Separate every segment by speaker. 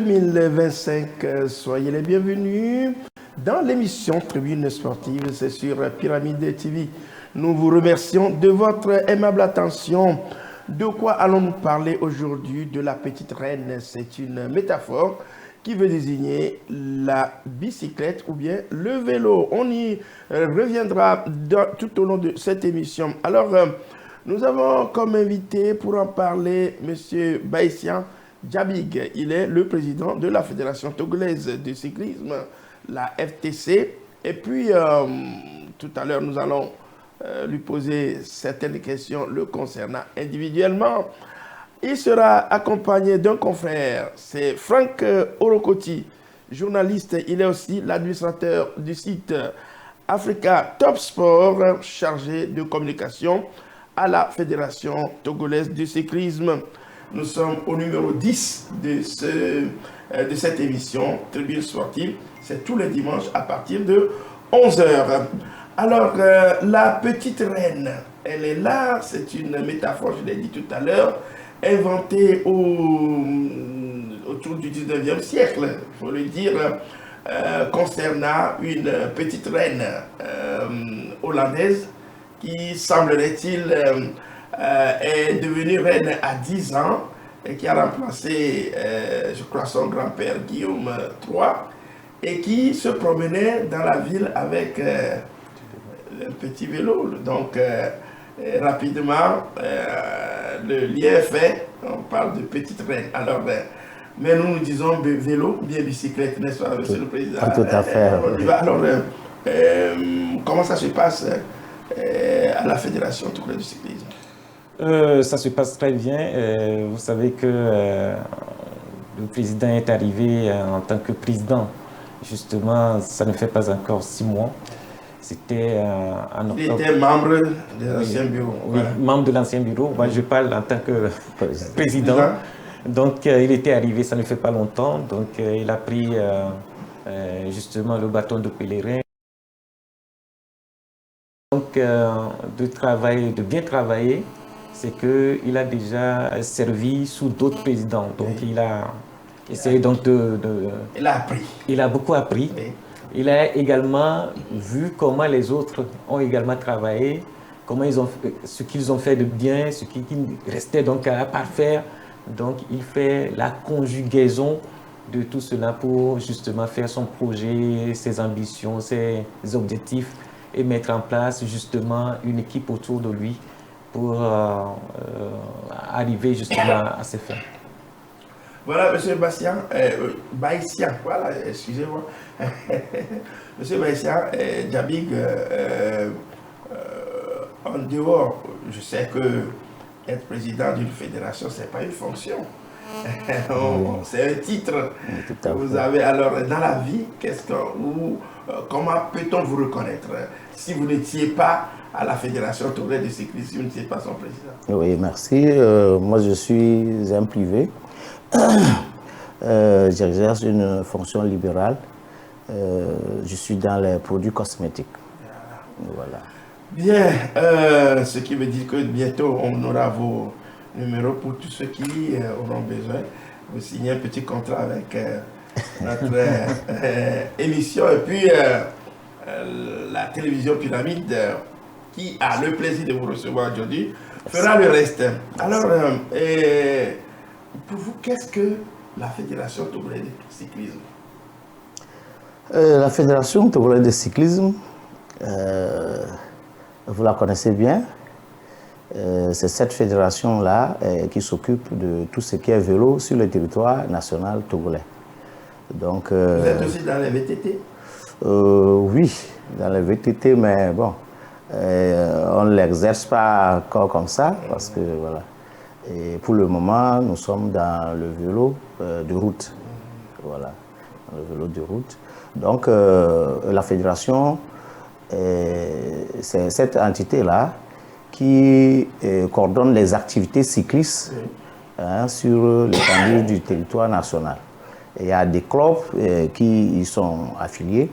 Speaker 1: 2025. Soyez les bienvenus dans l'émission Tribune Sportive, c'est sur Pyramide TV. Nous vous remercions de votre aimable attention. De quoi allons-nous parler aujourd'hui? De la petite reine. C'est une métaphore qui veut désigner la bicyclette ou bien le vélo. On y reviendra tout au long de cette émission. Alors, nous avons comme invité pour en parler M. Baïsian Djabig. Il est le président de la Fédération togolaise de cyclisme, la FTC. Et puis, tout à l'heure, nous allons lui poser certaines questions le concernant individuellement. Il sera accompagné d'un confrère, c'est Franck Orokoti, journaliste. Il est aussi l'administrateur du site Africa Top Sport, chargé de communication à la Fédération togolaise de cyclisme. Nous sommes au numéro 10 de cette émission Tribune Sportive. C'est tous les dimanches à partir de 11h. Alors, la petite reine, elle est là. C'est une métaphore, je l'ai dit tout à l'heure, inventée autour du 19e siècle, il faut le dire, concernant une petite reine hollandaise qui, semblerait-il, est devenue reine à 10 ans et qui a remplacé, je crois, son grand-père Guillaume III et qui se promenait dans la ville avec un petit vélo. Donc, rapidement, le lien est fait. On parle de petite reine. Alors, mais nous disons vélo ou bien bicyclette, n'est-ce pas, Monsieur le Président?
Speaker 2: Tout à fait.
Speaker 1: Alors, comment ça se passe à la Fédération togolaise du cyclisme?
Speaker 3: Ça se passe très bien. Vous savez que le président est arrivé en tant que président. Justement, ça ne fait pas encore 6 mois. C'était en octobre.
Speaker 1: Il était membre de l'ancien bureau.
Speaker 3: Oui, membre de l'ancien bureau. Moi, je parle en tant que président. Donc, il était arrivé, ça ne fait pas longtemps. Donc, il a pris justement le bâton de pèlerin. Donc, de bien travailler, c'est qu'il a déjà servi sous d'autres présidents. Donc, oui. Il a essayé donc
Speaker 1: il a appris.
Speaker 3: Il a beaucoup appris. Oui. Il a également vu comment les autres ont également travaillé, comment ils ont, ce qu'ils ont fait de bien, ce qui restait donc à parfaire. Donc, il fait la conjugaison de tout cela pour justement faire son projet, ses ambitions, ses objectifs et mettre en place justement une équipe autour de lui pour arriver justement à ses fins.
Speaker 1: Voilà, M. Baïsian, voilà, excusez-moi. M. Baïsian Djabig, en dehors, je sais que être président d'une fédération, ce n'est pas une fonction. C'est un titre que vous avez. Alors, dans la vie, comment peut-on vous reconnaître si vous n'étiez pas à la Fédération togolaise de cyclisme, si vous n'étiez pas son président?
Speaker 2: Oui, merci. Moi, je suis un privé. J'exerce une fonction libérale. Je suis dans les produits cosmétiques. Voilà.
Speaker 1: Bien, ce qui veut dire que bientôt on aura vos numéros pour tous ceux qui auront besoin. Vous signez un petit contrat avec notre émission et puis la télévision Pyramide qui a le plaisir de vous recevoir aujourd'hui fera le reste. Alors, pour vous, qu'est-ce que la Fédération togolaise de cyclisme?
Speaker 2: La Fédération togolaise de cyclisme, vous la connaissez bien. C'est cette fédération-là qui s'occupe de tout ce qui est vélo sur le territoire national togolais. Donc,
Speaker 1: vous êtes aussi dans les VTT?
Speaker 2: Oui, dans les VTT, mais bon, on ne l'exerce pas encore comme ça, parce que voilà. Et pour le moment, nous sommes dans le vélo de route. Voilà, dans le vélo de route. Donc, la fédération, c'est cette entité-là qui coordonne les activités cyclistes sur l'étendue du territoire national. Et il y a des clubs qui y sont affiliés.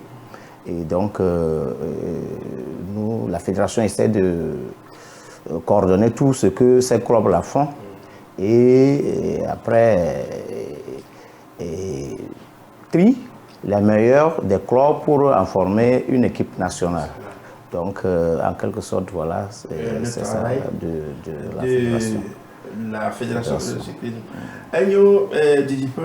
Speaker 2: Et donc, nous, la fédération essaie de coordonner tout ce que ces clubs-là font. Et après, et trie les meilleurs des clubs pour en former une équipe nationale. Donc, en quelque sorte, voilà, c'est ça de la fédération.
Speaker 1: La fédération de cyclisme. Ayo didipe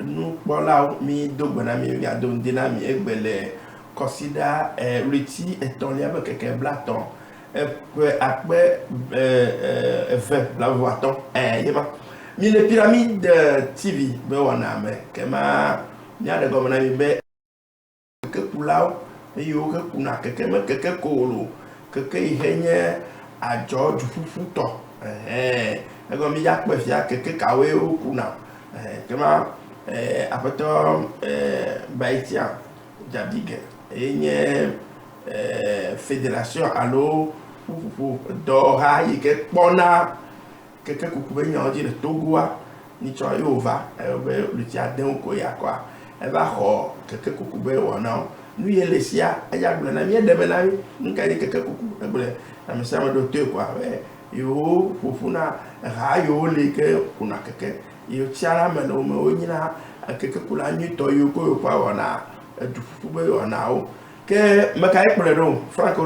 Speaker 1: nous voilà mi dogbana mi ya don dynamique egbele consider reti eton li avec quelqu'un blaton après la voiton yema mi les pyramides TV be wana me kema nya de gomana mi be ke kulao yo ke kuna ke me ke kolo ke ihenye ajo du fufuto ego mi ya pe fia keke kawe o kuna kema apato baitia jabige enye fédération allo do ha yike pona keke kukube nyanji le togoa ni cho yova be lutia den ko ya kwa e ba ho keke kukube wona nu yelesia aya gbele na mi de be na nka ni keke kuku gbele na mi sama do te kwa yo fufuna rayo leke kuna keke yo tiara meno me onyina keke kula nyito yo ko pa wana du fufube wana o ke makai pledo Franco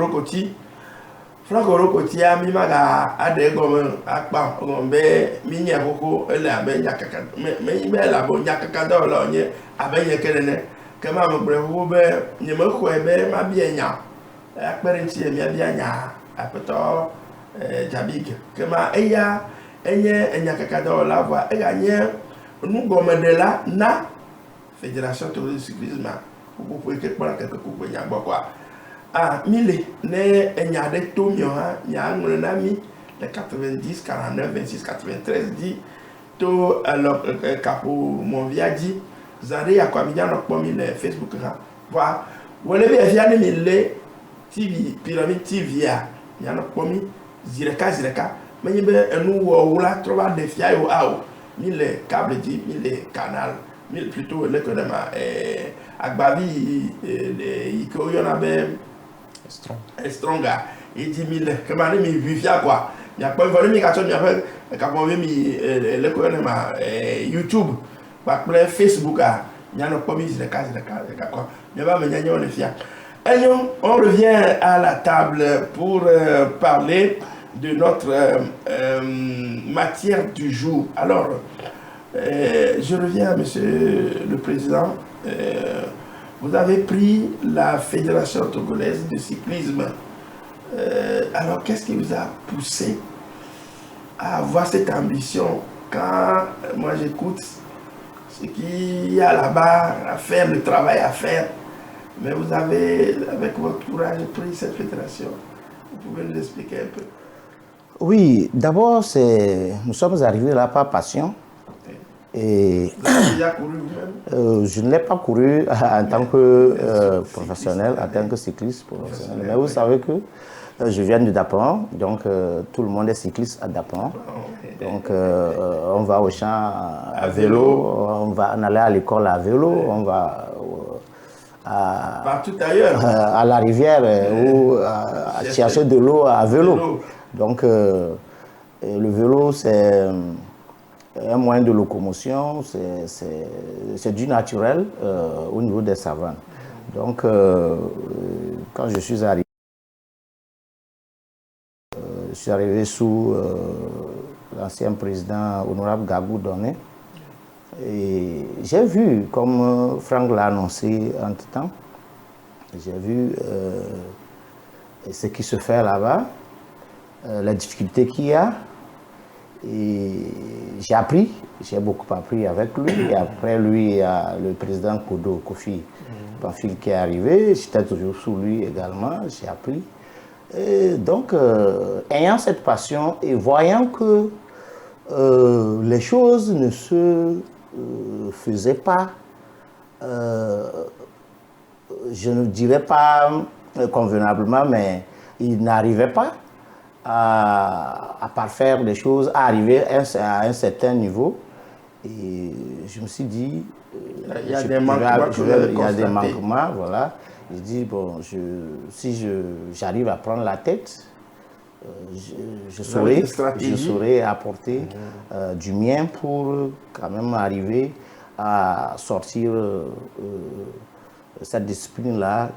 Speaker 1: Rokoti a mi maga ade gomo akpa gombe mi nya koko ele abe nya kaka me be la bo nya kaka do lo nye abe ye kelene ke ma mo bre wo be nye mo ko ebe ma bi nya akpere nti mi abi nya apeto jabig kema eya enya kakada la voix eganye nous gomedela na fédération de cyclisme pour pour que pour quelque coup nya quoi mille ne enya de tomio ha nya ngone na mi de 90 49 26 93 dit to alors capo mon viadi zare ya kwa midia no po mi le Facebook ha voilà wole be fia ne mille TV pyramide TV ya no po mi zireka mais be enu wo wula trova de fia yo ao mille câble dit mille canal mille plutôt le konema agbavi iko yo na be stronger et 10 000 comment mi vivia quoi il y a pas volé mi ka so mi après ka po mi le konema YouTube ba plein Facebook il y a no po mi zireka quoi mais ba me nyanyo le fia. On revient à la table pour parler de notre matière du jour. Alors, je reviens, Monsieur le Président. Vous avez pris la Fédération togolaise de cyclisme. Alors, qu'est-ce qui vous a poussé à avoir cette ambition? Quand moi j'écoute ce qu'il y a là-bas à faire, le travail à faire, mais vous avez, avec votre courage, pris cette fédération. Vous pouvez nous expliquer un peu?
Speaker 2: Oui, d'abord, nous sommes arrivés là par passion. Et
Speaker 1: vous avez déjà couru vous-même?
Speaker 2: Je ne l'ai pas couru en tant que professionnel, en tant que cycliste professionnel. Mais vous savez que je viens de Dapan, donc tout le monde est cycliste à Dapan. Donc on va au champ à vélo, on allait à l'école à vélo, on va
Speaker 1: partout ailleurs,
Speaker 2: à la rivière ou à chercher de l'eau à vélo. Donc le vélo c'est un moyen de locomotion, c'est du naturel au niveau des savanes. Donc quand je suis arrivé sous l'ancien président honorable Gabou Donné, et j'ai vu, comme Franck l'a annoncé entre-temps, j'ai vu ce qui se fait là-bas, la difficulté qu'il y a. Et j'ai appris, j'ai beaucoup appris avec lui. Et après lui, il y a le président Kofi Pamphile qui est arrivé. J'étais toujours sous lui également, j'ai appris. Et donc, ayant cette passion et voyant que les choses ne se faisaient pas, je ne dirais pas convenablement, mais il n'arrivait pas à parfaire les choses, à arriver à un certain niveau. Et je me suis dit, il y a des manquements, voilà. Je dis, bon, si j'arrive à prendre la tête, je saurais apporter du mien pour quand même arriver à sortir cette discipline-là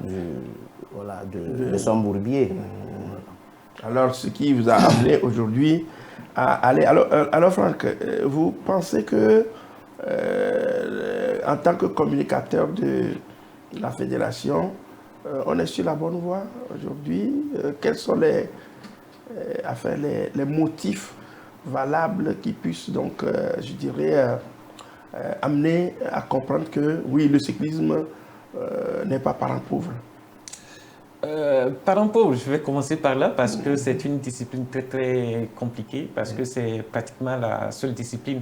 Speaker 2: de son bourbier.
Speaker 1: Alors, ce qui vous a amené aujourd'hui à aller... Alors Franck, vous pensez que, en tant que communicateur de la fédération, on est sur la bonne voie aujourd'hui? Quels sont les motifs valables qui puissent donc, je dirais, amener à comprendre que, oui, le cyclisme n'est pas parent pauvre?
Speaker 3: Parent pauvre, je vais commencer par là parce que c'est une discipline très très compliquée, parce que c'est pratiquement la seule discipline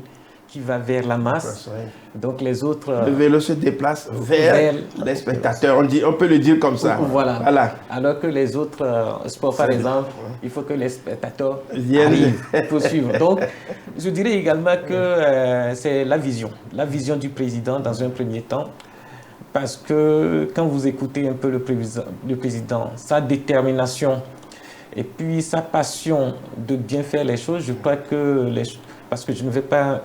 Speaker 3: qui va vers la masse. Donc les autres...
Speaker 1: Le vélo se déplace vers les spectateurs, on peut le dire comme ça.
Speaker 3: Voilà. Alors que les autres sports, par exemple, il faut que les spectateurs arrivent pour suivre. Donc je dirais également que c'est la vision du président dans un premier temps. Parce que quand vous écoutez un peu le président, sa détermination et puis sa passion de bien faire les choses, je crois que, parce que je ne vais pas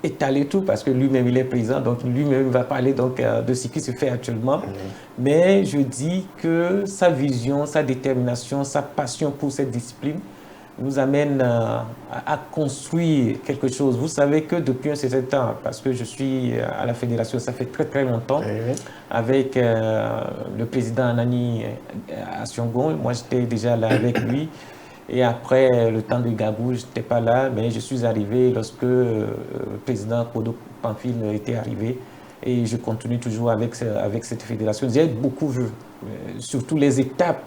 Speaker 3: étaler tout, parce que lui-même il est président, donc lui-même va parler donc, de ce qui se fait actuellement. Mais je dis que sa vision, sa détermination, sa passion pour cette discipline nous amène à construire quelque chose. Vous savez que depuis un certain temps, parce que je suis à la fédération, ça fait très très longtemps, avec le président Anani Assiongon, moi j'étais déjà là avec lui, et après le temps de Gabou, je n'étais pas là, mais je suis arrivé lorsque le président Kodo Pamphile était arrivé, et je continue toujours avec cette fédération. J'ai beaucoup vu, surtout les étapes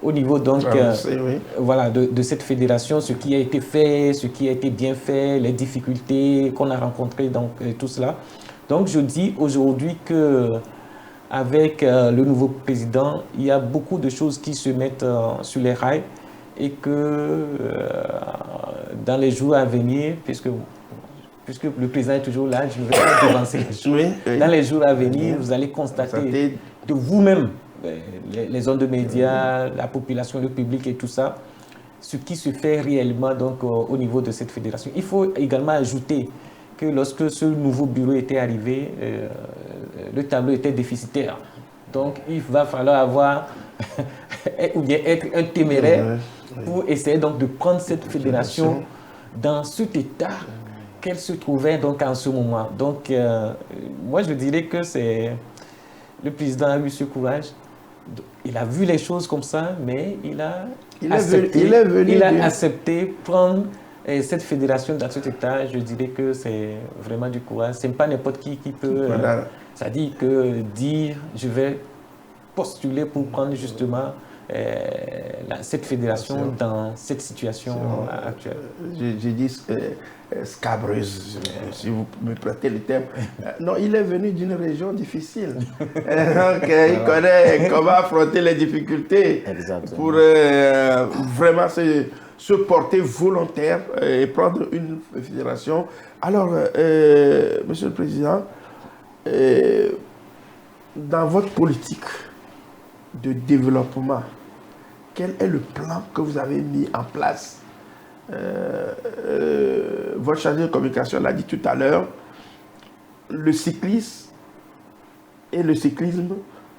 Speaker 3: au niveau donc, voilà, de cette fédération, ce qui a été fait, ce qui a été bien fait, les difficultés qu'on a rencontrées, donc tout cela. Donc je dis aujourd'hui qu'avec le nouveau président, il y a beaucoup de choses qui se mettent sur les rails et que dans les jours à venir, puisque le président est toujours là, je ne vais pas devancer les choses. Dans les jours à venir, vous allez constater de vous-même, les zones de médias, la population, le public et tout ça, ce qui se fait réellement donc, au niveau de cette fédération. Il faut également ajouter que lorsque ce nouveau bureau était arrivé, le tableau était déficitaire. Donc il va falloir avoir, ou bien être un téméraire pour essayer donc de prendre cette fédération dans cet état qu'elle se trouvait donc en ce moment. Donc moi je dirais que le président a eu ce courage. Il a vu les choses comme ça, mais il a accepté prendre cette fédération dans cet état. Je dirais que c'est vraiment du courage. Ce n'est pas n'importe qui peut... C'est-à-dire que dire, je vais postuler pour prendre justement cette fédération dans cette situation actuelle.
Speaker 1: J'ai dit scabreuse, si vous me prêtez le terme. Non, il est venu d'une région difficile. Donc, il connaît comment affronter les difficultés.
Speaker 2: Exactement.
Speaker 1: Pour vraiment se porter volontaire et prendre une fédération. Alors, Monsieur le Président, dans votre politique de développement, quel est le plan que vous avez mis en place? Votre chargé de communication l'a dit tout à l'heure, le cyclisme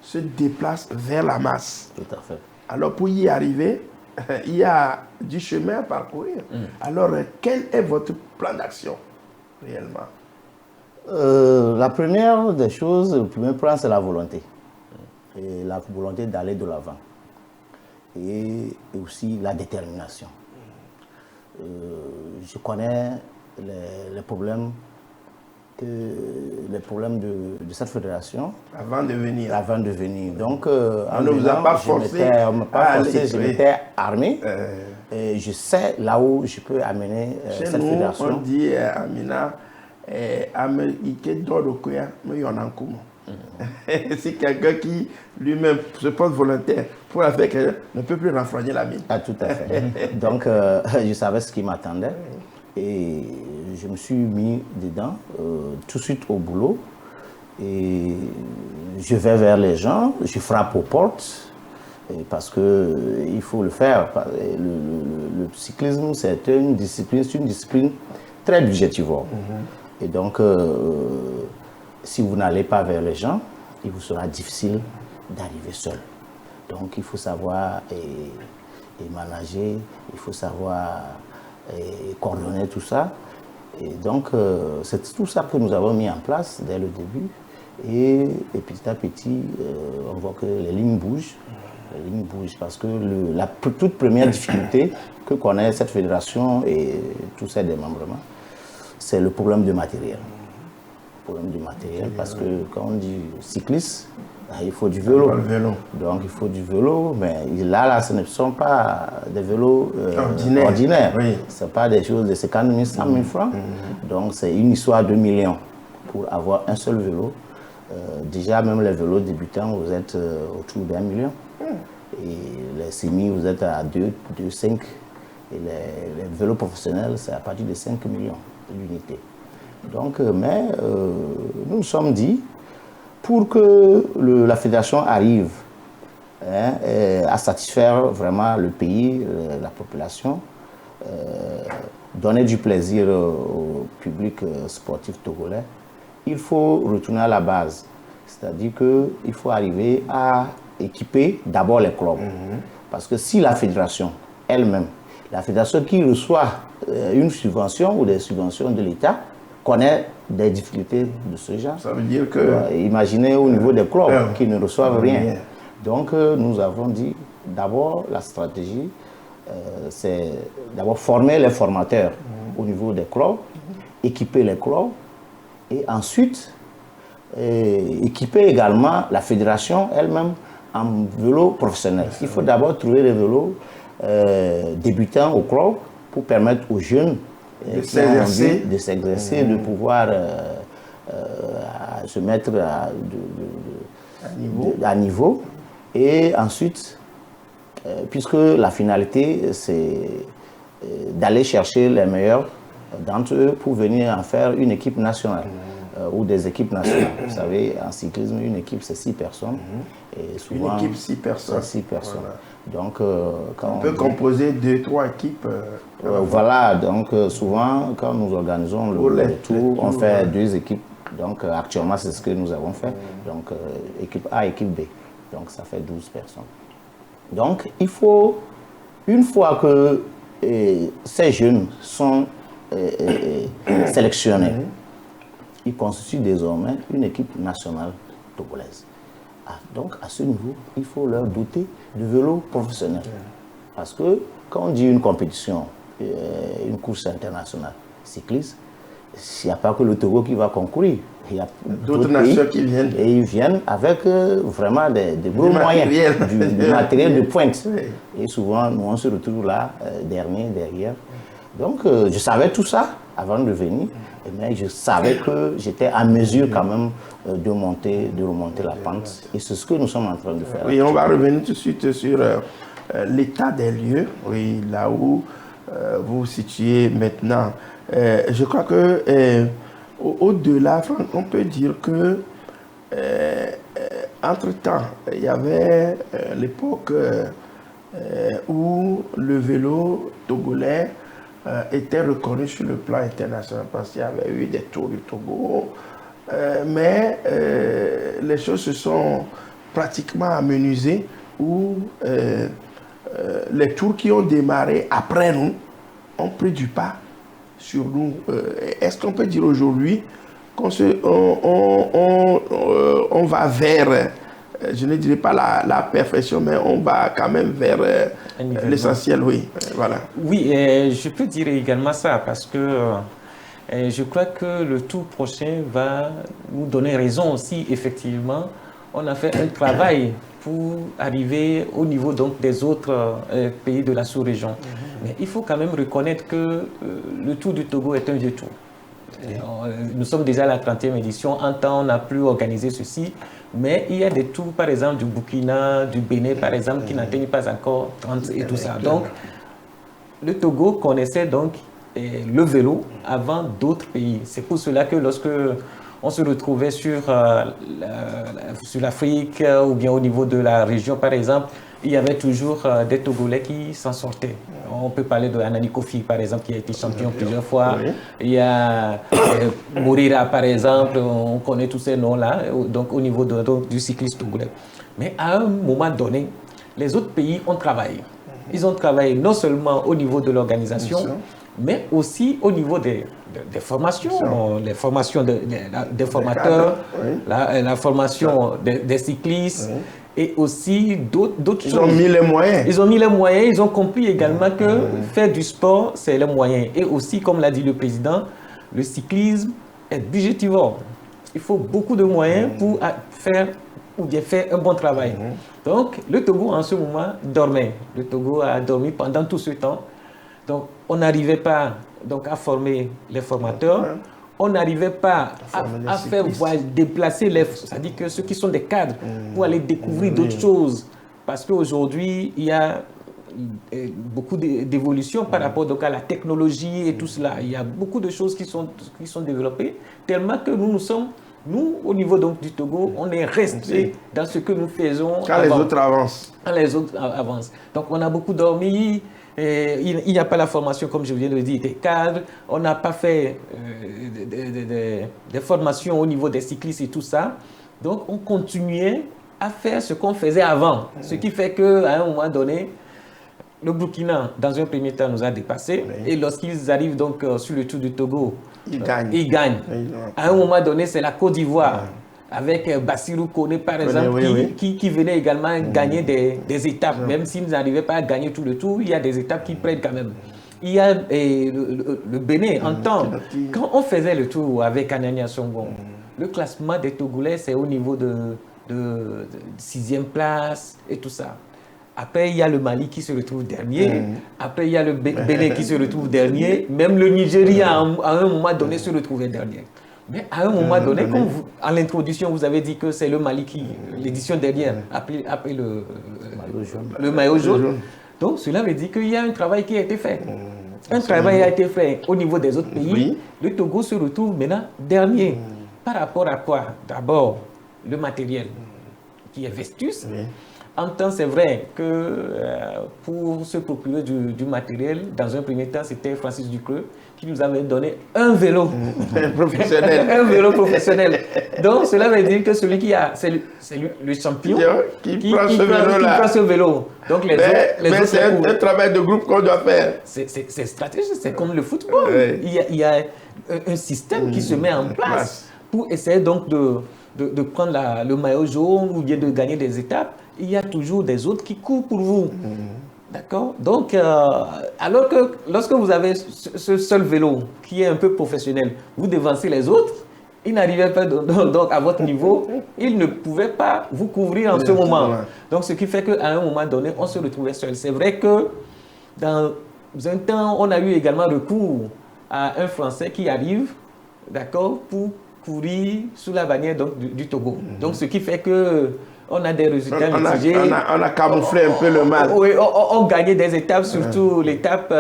Speaker 1: se déplace vers la masse.
Speaker 2: Tout à fait.
Speaker 1: Alors pour y arriver, il y a du chemin à parcourir. Alors quel est votre plan d'action réellement?
Speaker 2: La première des choses, le premier plan, c'est la volonté. Et la volonté d'aller de l'avant. Et aussi la détermination. Je connais les problèmes de cette fédération.
Speaker 1: Avant de venir.
Speaker 2: Donc,
Speaker 1: on ne vous a pas forcé.
Speaker 2: Je m'étais armé. Et je sais là où je peux amener cette fédération.
Speaker 1: On dit Amina, c'est quelqu'un qui lui-même se porte volontaire pour faire quelqu'un ne peut plus renfrogner la mine.
Speaker 2: Ah, tout à fait. Donc, je savais ce qui m'attendait et je me suis mis dedans tout de suite au boulot. Et je vais vers les gens, je frappe aux portes parce qu'il faut le faire. Le cyclisme, c'est une discipline très budgétivore. Et donc, si vous n'allez pas vers les gens, il vous sera difficile d'arriver seul. Donc il faut savoir et manager, il faut savoir coordonner tout ça. Et donc c'est tout ça que nous avons mis en place dès le début. Et petit à petit, on voit que les lignes bougent. Les lignes bougent parce que la toute première difficulté que connaît cette fédération et tous ses démembrements, c'est le problème de matériel. Le problème du matériel parce que quand on dit cycliste, il faut du vélo. Donc il faut du vélo, mais là ce ne sont pas des vélos ordinaires. Oui. Ce ne sont pas des choses de 50 000, 100 000 francs. Donc c'est une histoire de millions pour avoir un seul vélo. Déjà, même les vélos débutants, vous êtes autour d'1 million. Et les semi, vous êtes à 2,5. Et les vélos professionnels, c'est à partir de 5 millions d'unités. Donc, mais nous nous sommes dit, pour que la fédération arrive à satisfaire vraiment le pays, la population, donner du plaisir au public sportif togolais, il faut retourner à la base. C'est-à-dire qu'il faut arriver à équiper d'abord les clubs. Parce que si la fédération elle-même, la fédération qui reçoit une subvention ou des subventions de l'État, connaît des difficultés de ce genre.
Speaker 1: Ça veut dire que...
Speaker 2: Imaginez au niveau des clubs qui ne reçoivent rien. Donc nous avons dit, d'abord la stratégie, c'est d'abord former les formateurs au niveau des clubs, équiper les clubs, et ensuite équiper également la fédération elle-même en vélo professionnel. Il faut d'abord trouver des vélos débutants au club pour permettre aux jeunes de s'exercer, de pouvoir se mettre à niveau. Et ensuite, puisque la finalité, c'est d'aller chercher les meilleurs d'entre eux pour venir en faire une équipe nationale ou des équipes nationales. Vous savez, en cyclisme, une équipe, c'est 6 personnes. Et souvent,
Speaker 1: une équipe, 6 personnes.
Speaker 2: 6 personnes. Voilà. Donc,
Speaker 1: quand on peut composer 2-3 équipes.
Speaker 2: Voilà, donc souvent, quand nous organisons le tour, on fait 2 équipes. Donc, actuellement, c'est ce que nous avons fait. Donc, équipe A, équipe B. Donc, ça fait 12 personnes. Donc, il faut, une fois que ces jeunes sont sélectionnés, ils constituent désormais une équipe nationale togolaise. Donc, à ce niveau, il faut leur doter de vélos professionnels. Parce que quand on dit une compétition, une course internationale cycliste, il n'y a pas que le Togo qui va concourir. Il y a
Speaker 1: d'autres nations qui viennent.
Speaker 2: Et ils viennent avec vraiment des gros moyens, du matériel de pointe. Et souvent, nous, on se retrouve là, derrière. Donc, je savais tout ça avant de venir, mais je savais que j'étais à mesure quand même de remonter la pente. Et c'est ce que nous sommes en train de faire.
Speaker 1: Oui, on va revenir tout de suite sur l'état des lieux, oui, là où vous vous situez maintenant. Je crois que au-delà, on peut dire que entre-temps, il y avait l'époque où le vélo togolais était reconnu sur le plan international parce qu'il y avait eu des tours du Togo. Mais les choses se sont pratiquement amenuisées où les tours qui ont démarré après nous ont pris du pas sur nous. Est-ce qu'on peut dire aujourd'hui qu'on on va vers, je ne dirais pas la perfection, mais on va quand même vers l'essentiel, oui. Voilà.
Speaker 3: Oui, je peux dire également ça parce que je crois que le tour prochain va nous donner raison aussi, effectivement. On a fait un travail pour arriver au niveau donc, des autres pays de la sous-région. Mais il faut quand même reconnaître que le Tour du Togo est un vieux tour. Nous sommes déjà à la 30e édition. En temps, on n'a plus organisé ceci. Mais il y a des tours, par exemple, du Burkina, du Bénin, par exemple, qui n'atteignent pas encore 30 et tout ça. Donc, le Togo connaissait donc le vélo avant d'autres pays. C'est pour cela que lorsque on se retrouvait sur l'Afrique ou bien au niveau de la région, par exemple, il y avait toujours des Togolais qui s'en sortaient. On peut parler de Anani Kofi, par exemple, qui a été champion plusieurs fois.
Speaker 1: Oui.
Speaker 3: Il y a Mourira, par exemple, on connaît tous ces noms-là, donc au niveau du cycliste togolais. Mais à un moment donné, les autres pays ont travaillé. Ils ont travaillé non seulement au niveau de l'organisation, mais aussi au niveau des formations, les formations des formateurs, la formation des cyclistes, et aussi d'autres choses.
Speaker 1: Ils ont mis les moyens.
Speaker 3: Ils ont mis les moyens, ils ont compris également que faire du sport, c'est les moyens. Et aussi, comme l'a dit le président, le cyclisme est budgétivore. Il faut beaucoup de moyens pour faire un bon travail. Donc, le Togo, en ce moment, dormait. Le Togo a dormi pendant tout ce temps. Donc, on n'arrivait pas à former les formateurs. On n'arrivait pas à faire déplacer c'est-à-dire que ceux qui sont des cadres pour aller découvrir d'autres choses. Parce qu'aujourd'hui, il y a beaucoup d'évolutions par rapport donc, à la technologie et tout cela. Il y a beaucoup de choses qui sont développées, tellement que nous, au niveau donc, du Togo, on est resté dans ce que nous faisons.
Speaker 1: Quand les autres avancent.
Speaker 3: Quand les autres avancent. Donc, on a beaucoup dormi. Il n'y a pas la formation, comme je viens de le dire, des cadres. On n'a pas fait des formations au niveau des cyclistes et tout ça. Donc, on continuait à faire ce qu'on faisait avant. Ce qui fait qu'à un moment donné, le Burkina, dans un premier temps, nous a dépassés. Et lorsqu'ils arrivent donc sur le Tour du Togo, ils gagnent. À un moment donné, c'est la Côte d'Ivoire. Avec Bassirou Koné, par exemple, qui venait également gagner des étapes. Même s'ils n'arrivaient pas à gagner tout le tour, il y a des étapes qui prennent quand même. Il y a le Bénin, en temps. Quand on faisait le tour avec Anania Songon, le classement des Togolais, c'est au niveau de 6e place et tout ça. Après, il y a le Mali qui se retrouve dernier. Après, il y a le Bénin qui se retrouve dernier. Même le Nigeria, à un moment donné, se retrouvait dernier. Mais à un moment donné, comme à l'introduction, vous avez dit que c'est le Mali qui, l'édition dernière, après le maillot jaune. Donc, cela veut dire qu'il y a un travail qui a été fait. Un travail a été fait au niveau des autres pays. Le Togo se retrouve maintenant dernier. Par rapport à quoi? D'abord, le matériel qui est Vestus. En temps, c'est vrai que pour se procurer du matériel, dans un premier temps, c'était Francis Ducreux qui nous avait donné un vélo
Speaker 1: professionnel.
Speaker 3: Un vélo professionnel. Donc, cela veut dire que celui qui a, c'est le champion
Speaker 1: qui prend ce vélo.
Speaker 3: Donc, les
Speaker 1: autres, c'est un travail de groupe qu'on doit faire.
Speaker 3: C'est stratégique, c'est comme le football. Il y a un système qui se met en place pour essayer donc de prendre le maillot jaune ou bien de gagner des étapes. Il y a toujours des autres qui courent pour vous. D'accord? Donc, alors que lorsque vous avez ce seul vélo qui est un peu professionnel, vous devancez les autres, ils n'arrivaient pas donc à votre niveau, ils ne pouvaient pas vous couvrir en ce moment. Donc, ce qui fait qu'à un moment donné, on se retrouvait seul. C'est vrai que dans un temps, on a eu également recours à un Français qui arrive, d'accord, pour courir sous la bannière donc, du Togo. Donc, ce qui fait que on a des résultats mitigés.
Speaker 1: On a camouflé un peu le mal.
Speaker 3: Oui, on gagnait des étapes, surtout l'étape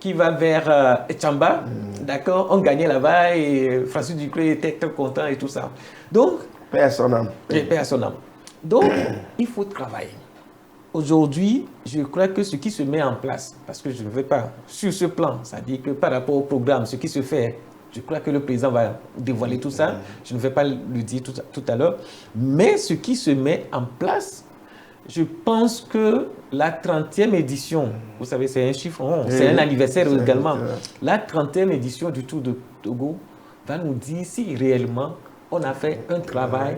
Speaker 3: qui va vers Echamba. D'accord? On gagnait là-bas et Francis Ducreux était très content et tout ça. Donc,
Speaker 1: paix à son âme.
Speaker 3: Paix à son âme. Donc, il faut travailler. Aujourd'hui, je crois que ce qui se met en place, parce que je ne vais pas sur ce plan, c'est-à-dire que par rapport au programme, ce qui se fait, je crois que le président va dévoiler tout ça. Je ne vais pas le dire tout à l'heure. Mais ce qui se met en place, je pense que la 30e édition, vous savez, c'est un chiffre rond, c'est un anniversaire également. La 30e édition du Tour de Togo va nous dire si réellement on a fait un travail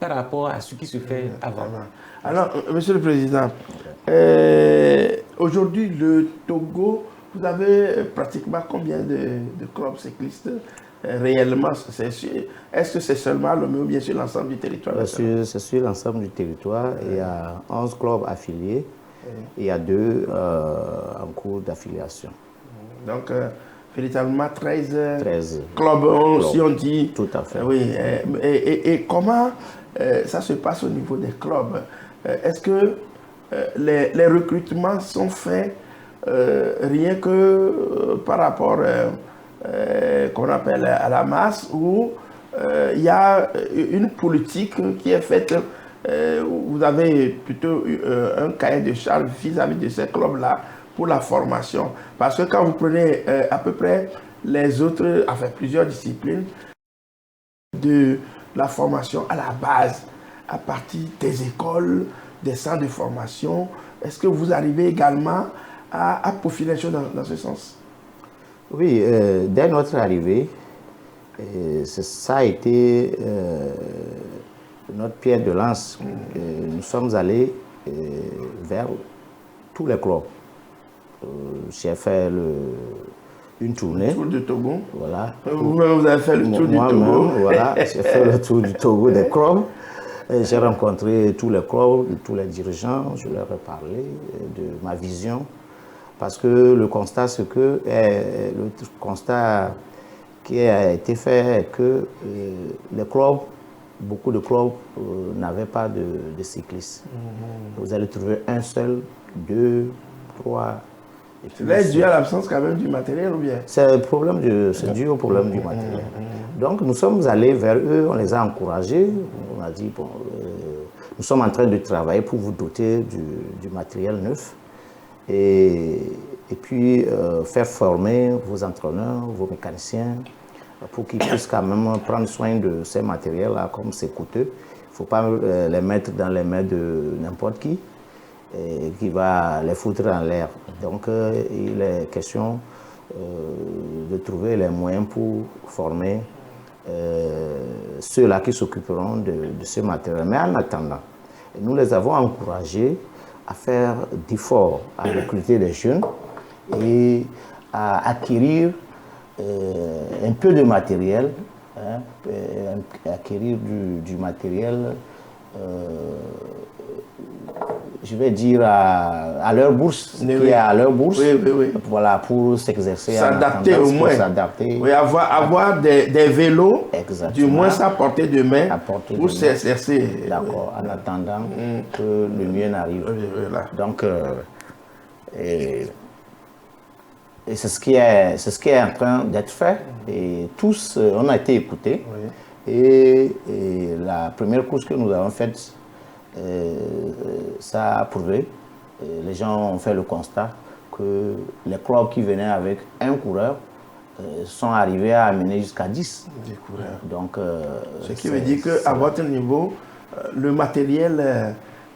Speaker 3: par rapport à ce qui se fait avant.
Speaker 1: Alors, Monsieur le Président, aujourd'hui, le Togo, vous avez pratiquement combien de clubs cyclistes réellement? Est-ce que c'est seulement le ou bien sur l'ensemble du territoire?
Speaker 2: C'est sur l'ensemble du territoire. Il y a 11 clubs affiliés et il y a 2 en cours d'affiliation.
Speaker 1: Donc, véritablement 13
Speaker 2: clubs,
Speaker 1: si on dit.
Speaker 2: Tout à fait.
Speaker 1: Oui. Et comment ça se passe au niveau des clubs? Est-ce que les recrutements sont faits rien que par rapport qu'on appelle à la masse, ou il y a une politique qui est faite. Vous avez plutôt un cahier de charge vis-à-vis de ces clubs-là pour la formation. Parce que quand vous prenez à peu près les autres, enfin plusieurs disciplines, de la formation à la base, à partir des écoles, des centres de formation, est-ce que vous arrivez également à profiler les choses dans ce sens?
Speaker 2: Oui, dès notre arrivée, ça a été notre pierre de lance. Nous sommes allés vers tous les clubs. J'ai fait une tournée.
Speaker 1: Le tour du Togo.
Speaker 2: Voilà.
Speaker 1: Vous avez fait le tour du Togo.
Speaker 2: Voilà, j'ai fait le tour du Togo des clubs. J'ai rencontré tous les clubs, tous les dirigeants. Je leur ai parlé de ma vision. Parce que le constat, qui a été fait est que les clubs, beaucoup de clubs n'avaient pas de cyclistes. Vous allez trouver un seul, deux, trois.
Speaker 1: C'est dû à l'absence quand même du matériel ou bien?
Speaker 2: C'est dû au problème du matériel. Donc nous sommes allés vers eux, on les a encouragés. On a dit, bon, nous sommes en train de travailler pour vous doter du matériel neuf. Et puis faire former vos entraîneurs, vos mécaniciens, pour qu'ils puissent quand même prendre soin de ces matériels-là, comme c'est coûteux. Il ne faut pas les mettre dans les mains de n'importe qui va les foutre en l'air. Donc il est question de trouver les moyens pour former ceux-là qui s'occuperont de ce matériel. Mais en attendant, nous les avons encouragés à faire d'efforts, à recruter des jeunes et à acquérir un peu de matériel, acquérir du matériel, je vais dire à leur bourse, à leur bourse, voilà, pour s'exercer,
Speaker 1: s'adapter au moins, oui, avoir des vélos, du moins à portée de main, pour s'exercer.
Speaker 2: D'accord, en attendant que le mieux n'arrive. Donc, et c'est ce qui est en train d'être fait. Et tous, on a été écoutés. Et la première course que nous avons faite, ça a prouvé. Les gens ont fait le constat que les clubs qui venaient avec un coureur sont arrivés à amener jusqu'à 10. Donc,
Speaker 1: ce qui veut dire qu'à votre niveau, le matériel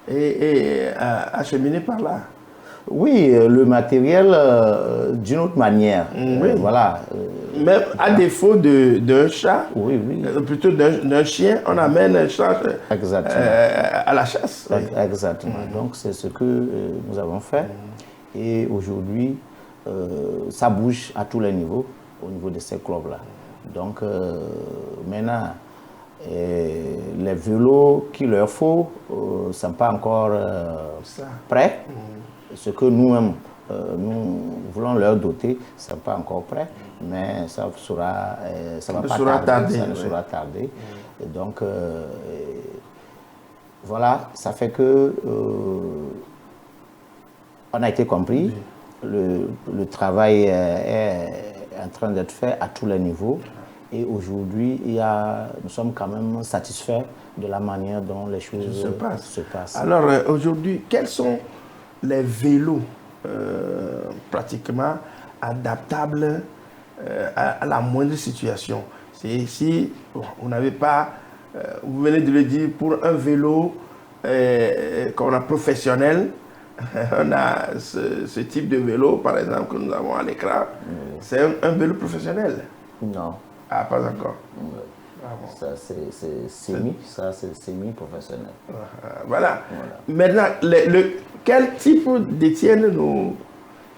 Speaker 1: est acheminé par là.
Speaker 2: Oui, le matériel d'une autre manière. Voilà.
Speaker 1: Même à défaut d'un chat, plutôt d'un chien, on amène un chat à la chasse.
Speaker 2: Exactement. Donc c'est ce que nous avons fait. Et aujourd'hui, ça bouge à tous les niveaux, au niveau de ces clubs-là. Donc maintenant, les vélos qu'il leur faut ne sont pas encore prêts. Ce que nous-mêmes, nous voulons leur doter, ce n'est pas encore prêt, mais ça ne sera pas tarder. Ça ne sera tarder. Et donc, voilà, ça fait que on a été compris. Le travail est en train d'être fait à tous les niveaux. Et aujourd'hui, nous sommes quand même satisfaits de la manière dont les choses se passent.
Speaker 1: Alors, aujourd'hui, quels sont les vélos pratiquement adaptables à la moindre situation? Si vous n'avez pas, vous venez de le dire, pour un vélo qu'on a professionnel, on a ce type de vélo, par exemple, que nous avons à l'écran. C'est un vélo professionnel?
Speaker 2: Non.
Speaker 1: Ah, pas encore.
Speaker 2: Ça, c'est semi-professionnel.
Speaker 1: Voilà. Maintenant, quel type détiennent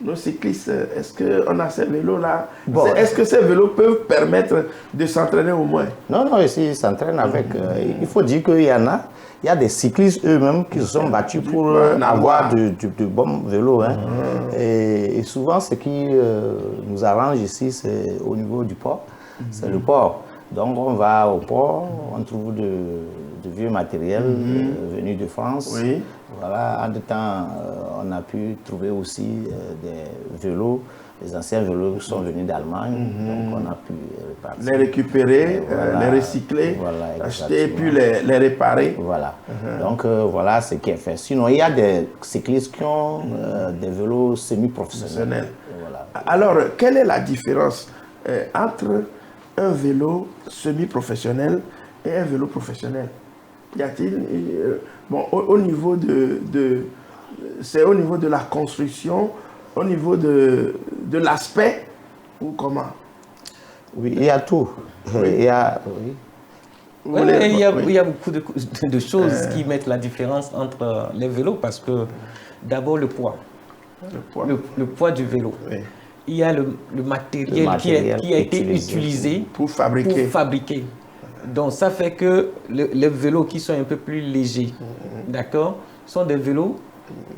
Speaker 1: nos cyclistes? Est-ce qu'on a ces vélos-là? Est-ce que ces vélos peuvent permettre de s'entraîner au moins?
Speaker 2: Non, ici, ils s'entraînent avec. Il faut dire qu'il y en a. Il y a des cyclistes eux-mêmes qui se sont battus pour avoir de bons vélos. Et souvent, ce qui nous arrange ici, c'est au niveau du port. C'est le port. Donc on va au port, on trouve de vieux matériel venus de France. Voilà, en temps, on a pu trouver aussi des vélos les anciens vélos sont venus d'Allemagne, donc on a pu répartir.
Speaker 1: Les récupérer, les recycler, acheter et puis les réparer.
Speaker 2: Voilà. Donc voilà ce qui est fait. Sinon, il y a des cyclistes qui ont des vélos semi-professionnels. Voilà.
Speaker 1: Alors, quelle est la différence entre un vélo semi-professionnel et un vélo professionnel? Y a-t-il bon, au niveau c'est au niveau de la construction, au niveau de l'aspect ou comment?
Speaker 2: Oui, il y a tout.
Speaker 1: Oui.
Speaker 2: Il y a,
Speaker 3: il y a beaucoup de choses qui mettent la différence entre les vélos parce que d'abord le poids. Le poids du vélo.
Speaker 1: Oui.
Speaker 3: Il y a le matériel qui a été utilisé
Speaker 1: pour fabriquer.
Speaker 3: Donc ça fait que les vélos qui sont un peu plus légers, d'accord, sont des vélos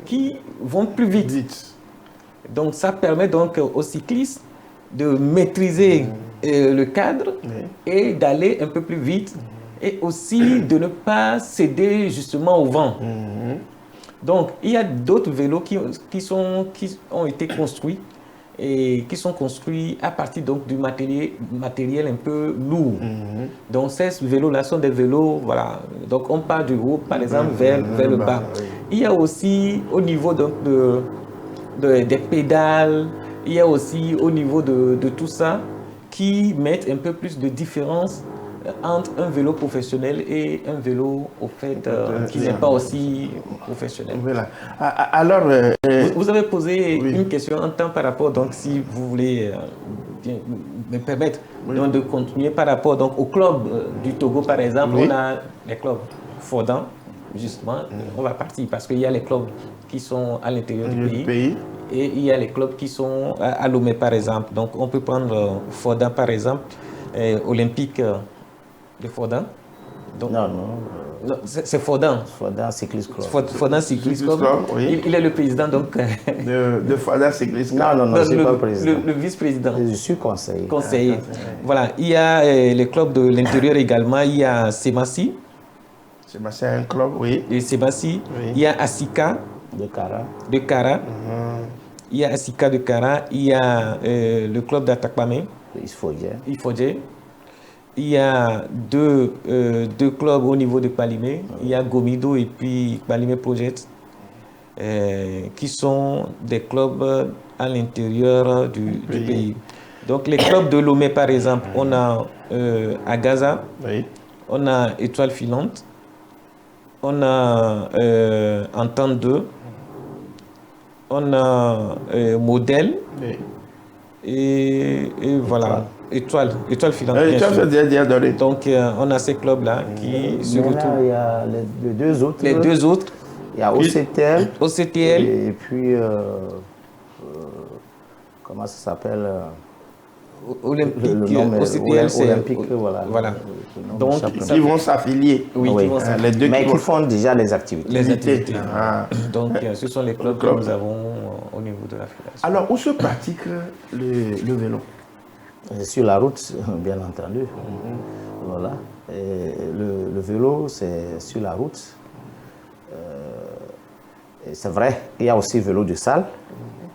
Speaker 3: qui vont plus vite. Donc ça permet donc aux cyclistes de maîtriser le cadre et d'aller un peu plus vite et aussi de ne pas céder justement au vent. Donc il y a d'autres vélos qui ont été construits et qui sont construits à partir donc du matériel un peu lourd. Donc ces vélos-là sont des vélos, voilà, donc on part du haut par exemple vers le bas. Il y a aussi au niveau donc des pédales, il y a aussi au niveau de tout ça qui mettent un peu plus de différence entre un vélo professionnel et un vélo au fait qui n'est pas aussi professionnel.
Speaker 1: Voilà. Alors,
Speaker 3: vous avez posé une question en temps par rapport, donc si vous voulez bien me permettre donc, de continuer par rapport donc, au club du Togo par exemple, on a les clubs Fordan, justement, on va partir parce qu'il y a les clubs qui sont à l'intérieur du pays. Et il y a les clubs qui sont à Lomé par exemple. Donc on peut prendre Fordan par exemple, Olympique de Fordan. Donc, non, c'est Fordan.
Speaker 2: Fordan Cyclist Club.
Speaker 3: Fordan Cyclist Club. Oui. Il est le président donc.
Speaker 1: de Fordan Cyclist Club.
Speaker 2: Non, c'est pas le président.
Speaker 3: Le vice-président.
Speaker 2: Je suis conseiller.
Speaker 3: Conseiller. Voilà. Il y a les clubs de l'intérieur également. Il y a Semassi.
Speaker 1: Semassi a un club, oui.
Speaker 3: Et Semassi. Oui. Il y a Asika. De Kara. Il y a Asika de Kara. Il y a le club d'Atakpame. Ifodje. Il y a deux clubs au niveau de Palimé. Il y a Gomido et puis Palimé Project, qui sont des clubs à l'intérieur du pays. Donc les clubs de Lomé, par exemple, on a Agaza, on a Étoile Filante, on a Entente 2, on a Modèle, et voilà. Étoile Filante. Donc, on a ces clubs-là qui se retrouvent.
Speaker 2: Il y a les deux autres. Il y a
Speaker 3: OCTL.
Speaker 2: Et puis, comment ça s'appelle
Speaker 3: Olympique.
Speaker 2: OCTL, c'est Olympique,
Speaker 3: voilà.
Speaker 2: Donc,
Speaker 1: ils vont s'affilier.
Speaker 3: Oui,
Speaker 1: les deux
Speaker 2: mais qui font déjà les activités.
Speaker 3: Donc, ce sont les clubs que nous avons au niveau de la fédération.
Speaker 1: Alors, où se pratique le vélo?
Speaker 2: Sur la route, bien entendu. Voilà. Et le vélo, c'est sur la route. C'est vrai, il y a aussi vélo de salle.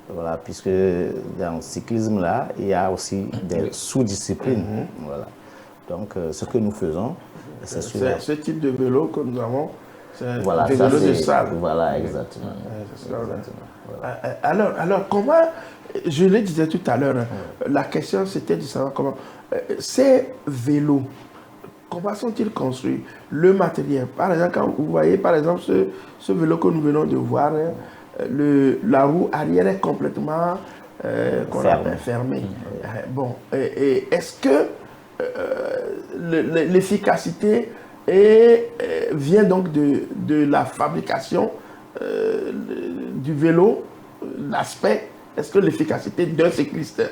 Speaker 2: Voilà, puisque dans le cyclisme, là, il y a aussi des sous-disciplines. Voilà. Donc, ce que nous faisons, c'est sur la...
Speaker 1: Ce type de vélo que nous avons, c'est
Speaker 2: voilà,
Speaker 1: des vélos de salle.
Speaker 2: Voilà, exactement.
Speaker 1: Alors, comment... Je le disais tout à l'heure, la question c'était de savoir comment ces vélos, comment sont-ils construits? Le matériel, par exemple, quand vous voyez par exemple ce vélo que nous venons de voir, la roue arrière est complètement fermée. Bon, et est-ce que l'efficacité vient donc de la fabrication du vélo, l'aspect? Est-ce que l'efficacité d'un cycliste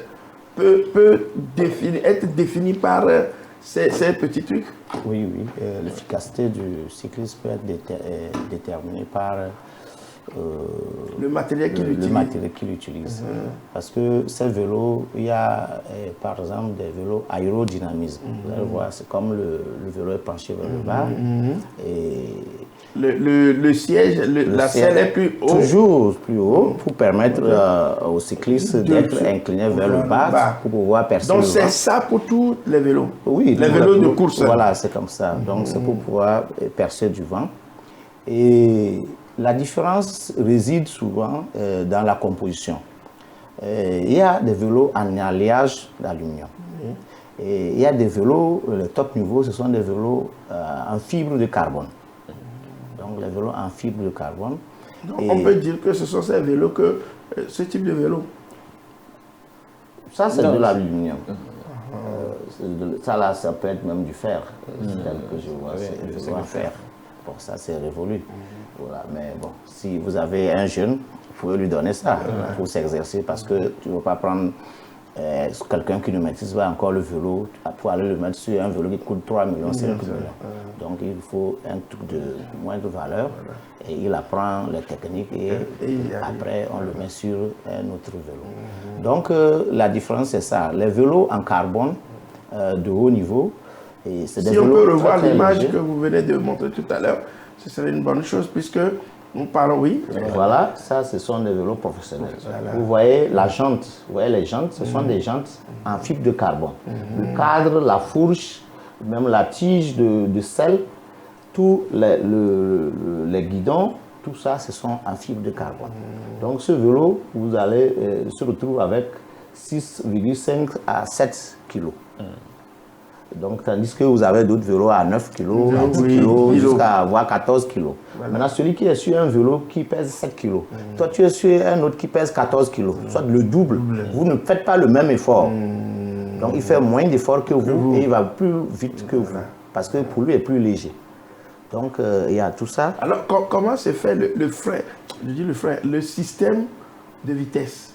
Speaker 1: peut être définie par ces petits trucs?
Speaker 2: Oui. L'efficacité du cycliste peut être déterminée par
Speaker 1: le matériel qu'il
Speaker 2: utilise. Parce que ces vélos, il y a par exemple des vélos aérodynamisme. Vous allez voir, c'est comme le vélo est penché vers le bas. Et
Speaker 1: Le siège, la selle est plus haut.
Speaker 2: Toujours plus haut pour permettre aux cyclistes d'être inclinés vers le bas pour pouvoir percer
Speaker 1: Donc
Speaker 2: le
Speaker 1: c'est
Speaker 2: vent.
Speaker 1: ça pour tous les vélos.
Speaker 2: Oui,
Speaker 1: les vélos de course.
Speaker 2: Voilà, c'est comme ça. Donc c'est pour pouvoir percer du vent. Et la différence réside souvent dans la composition. Il y a des vélos en alliage d'aluminium. Et il y a des vélos, le top niveau, ce sont des vélos en fibre de carbone. Donc les vélos en fibre de carbone.
Speaker 1: Donc, on peut dire que ce sont ces vélos ce type de vélo.
Speaker 2: Ça, c'est de l'aluminium. Ça, là, ça peut être même du fer. C'est tel que je vois, c'est du fer. Bon, ça, c'est révolu. Voilà. Mais bon, si vous avez un jeune, vous pouvez lui donner ça pour s'exercer parce que tu ne veux pas prendre quelqu'un qui ne maîtrise pas encore le vélo pour aller le mettre sur un vélo qui coûte 3 millions, 5 millions. Donc, il faut un truc de moindre valeur et il apprend les techniques et après, on le met sur un autre vélo. Donc, la différence, c'est ça. Les vélos en carbone de haut niveau, c'est des
Speaker 1: si
Speaker 2: vélos
Speaker 1: on peut revoir l'image
Speaker 2: légers.
Speaker 1: que vous venez de montrer tout à l'heure, ce serait une bonne chose puisque nous parlons, oui.
Speaker 2: Voilà, ça, ce sont des vélos professionnels. Vous voyez la jante, vous voyez les jantes, ce sont des jantes en fibre de carbone. Le cadre, la fourche, même la tige de selle, tous les guidons, tout ça, ce sont en fibre de carbone. Donc ce vélo, vous allez se retrouver avec 6,5 à 7 kilos. Donc, tandis que vous avez d'autres vélos à 9 kg, à 10 kg, jusqu'à avoir 14 kg. Voilà. Maintenant, celui qui est sur un vélo qui pèse 7 kg, toi tu es sur un autre qui pèse 14 kg, soit le double. Vous ne faites pas le même effort. Donc, il fait moins d'efforts que vous et il va plus vite que vous. Parce que pour lui, il est plus léger. Donc, il y a tout ça.
Speaker 1: Alors, comment se fait le frein, je dis le frein, le système de vitesse?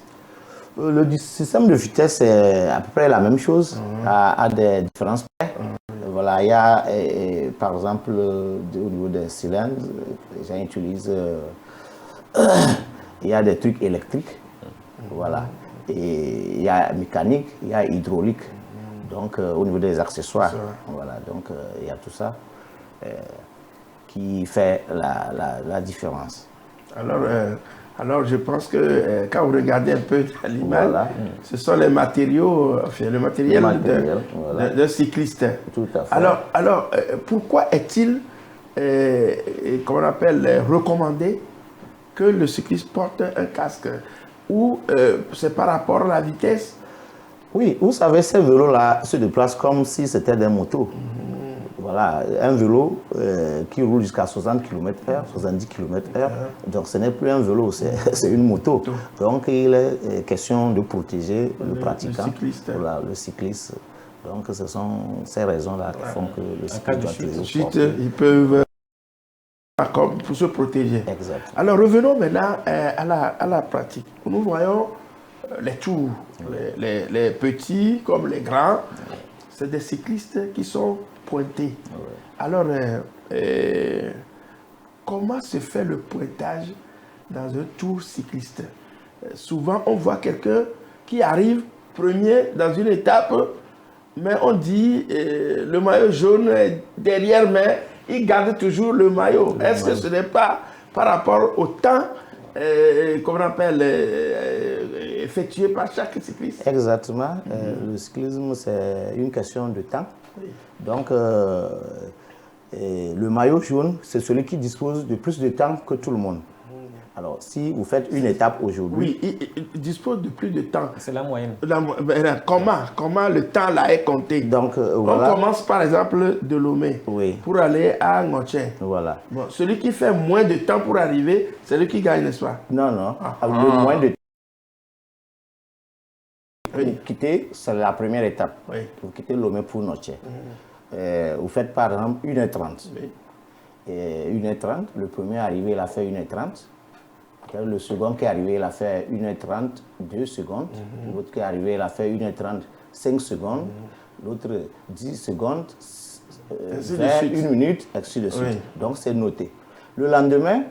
Speaker 2: Le système de vitesse est à peu près la même chose, à des différences près. Voilà, il y a, par exemple, au niveau des cylindres, les gens utilisent, il y a des trucs électriques, voilà. Et il y a mécanique, il y a hydraulique, donc au niveau des accessoires, voilà. Donc il y a tout ça qui fait la différence.
Speaker 1: Alors, je pense que quand vous regardez un peu l'image, ce sont les matériaux, enfin, le matériel d'un cycliste.
Speaker 2: Tout à fait.
Speaker 1: Alors, pourquoi est-il, comment on appelle, recommandé que le cycliste porte un casque? Ou c'est par rapport à la vitesse?
Speaker 2: Oui, vous savez, ces vélos-là se déplacent comme si c'était des motos. Voilà, un vélo qui roule jusqu'à 60 km/h, 70 km/h. Donc ce n'est plus un vélo, c'est une moto. Donc il est question de protéger le pratiquant, le cycliste. Donc ce sont ces raisons-là qui font que le cycliste doit toujours porter.
Speaker 1: Ils peuvent pour se protéger.
Speaker 2: Exact.
Speaker 1: Alors revenons maintenant à la pratique. Nous voyons les tours, les petits comme les grands. C'est des cyclistes qui sont pointés. Alors, comment se fait le pointage dans un tour cycliste? Souvent, on voit quelqu'un qui arrive premier dans une étape, mais on dit le maillot jaune est derrière, mais il garde toujours le maillot. Est-ce que ce n'est pas par rapport au temps qu'on appelle effectué par chaque cycliste?
Speaker 2: Exactement. Le cyclisme, c'est une question de temps. Donc, le maillot jaune, c'est celui qui dispose de plus de temps que tout le monde. Alors, si vous faites une étape aujourd'hui...
Speaker 1: Oui, il dispose de plus de temps.
Speaker 3: C'est la moyenne.
Speaker 1: Comment le temps là est compté?
Speaker 2: Donc,
Speaker 1: on commence par exemple de Lomé pour aller à Ngoche.
Speaker 2: Voilà.
Speaker 1: Bon, celui qui fait moins de temps pour arriver, c'est lui qui gagne, n'est-ce pas?
Speaker 2: Non, non. Le moins de temps. Vous quittez, c'est la première étape. Vous quittez Lomé pour Ngoche. Vous faites par exemple 1h30. Et 1h30, le premier arrivé, il a fait 1h30. Le second qui est arrivé, il a fait 1h30, 2 secondes. L'autre qui est arrivé, il a fait 1h30, 5 secondes. L'autre 10 secondes, 1 minute, ainsi de suite. Donc c'est noté. Le lendemain,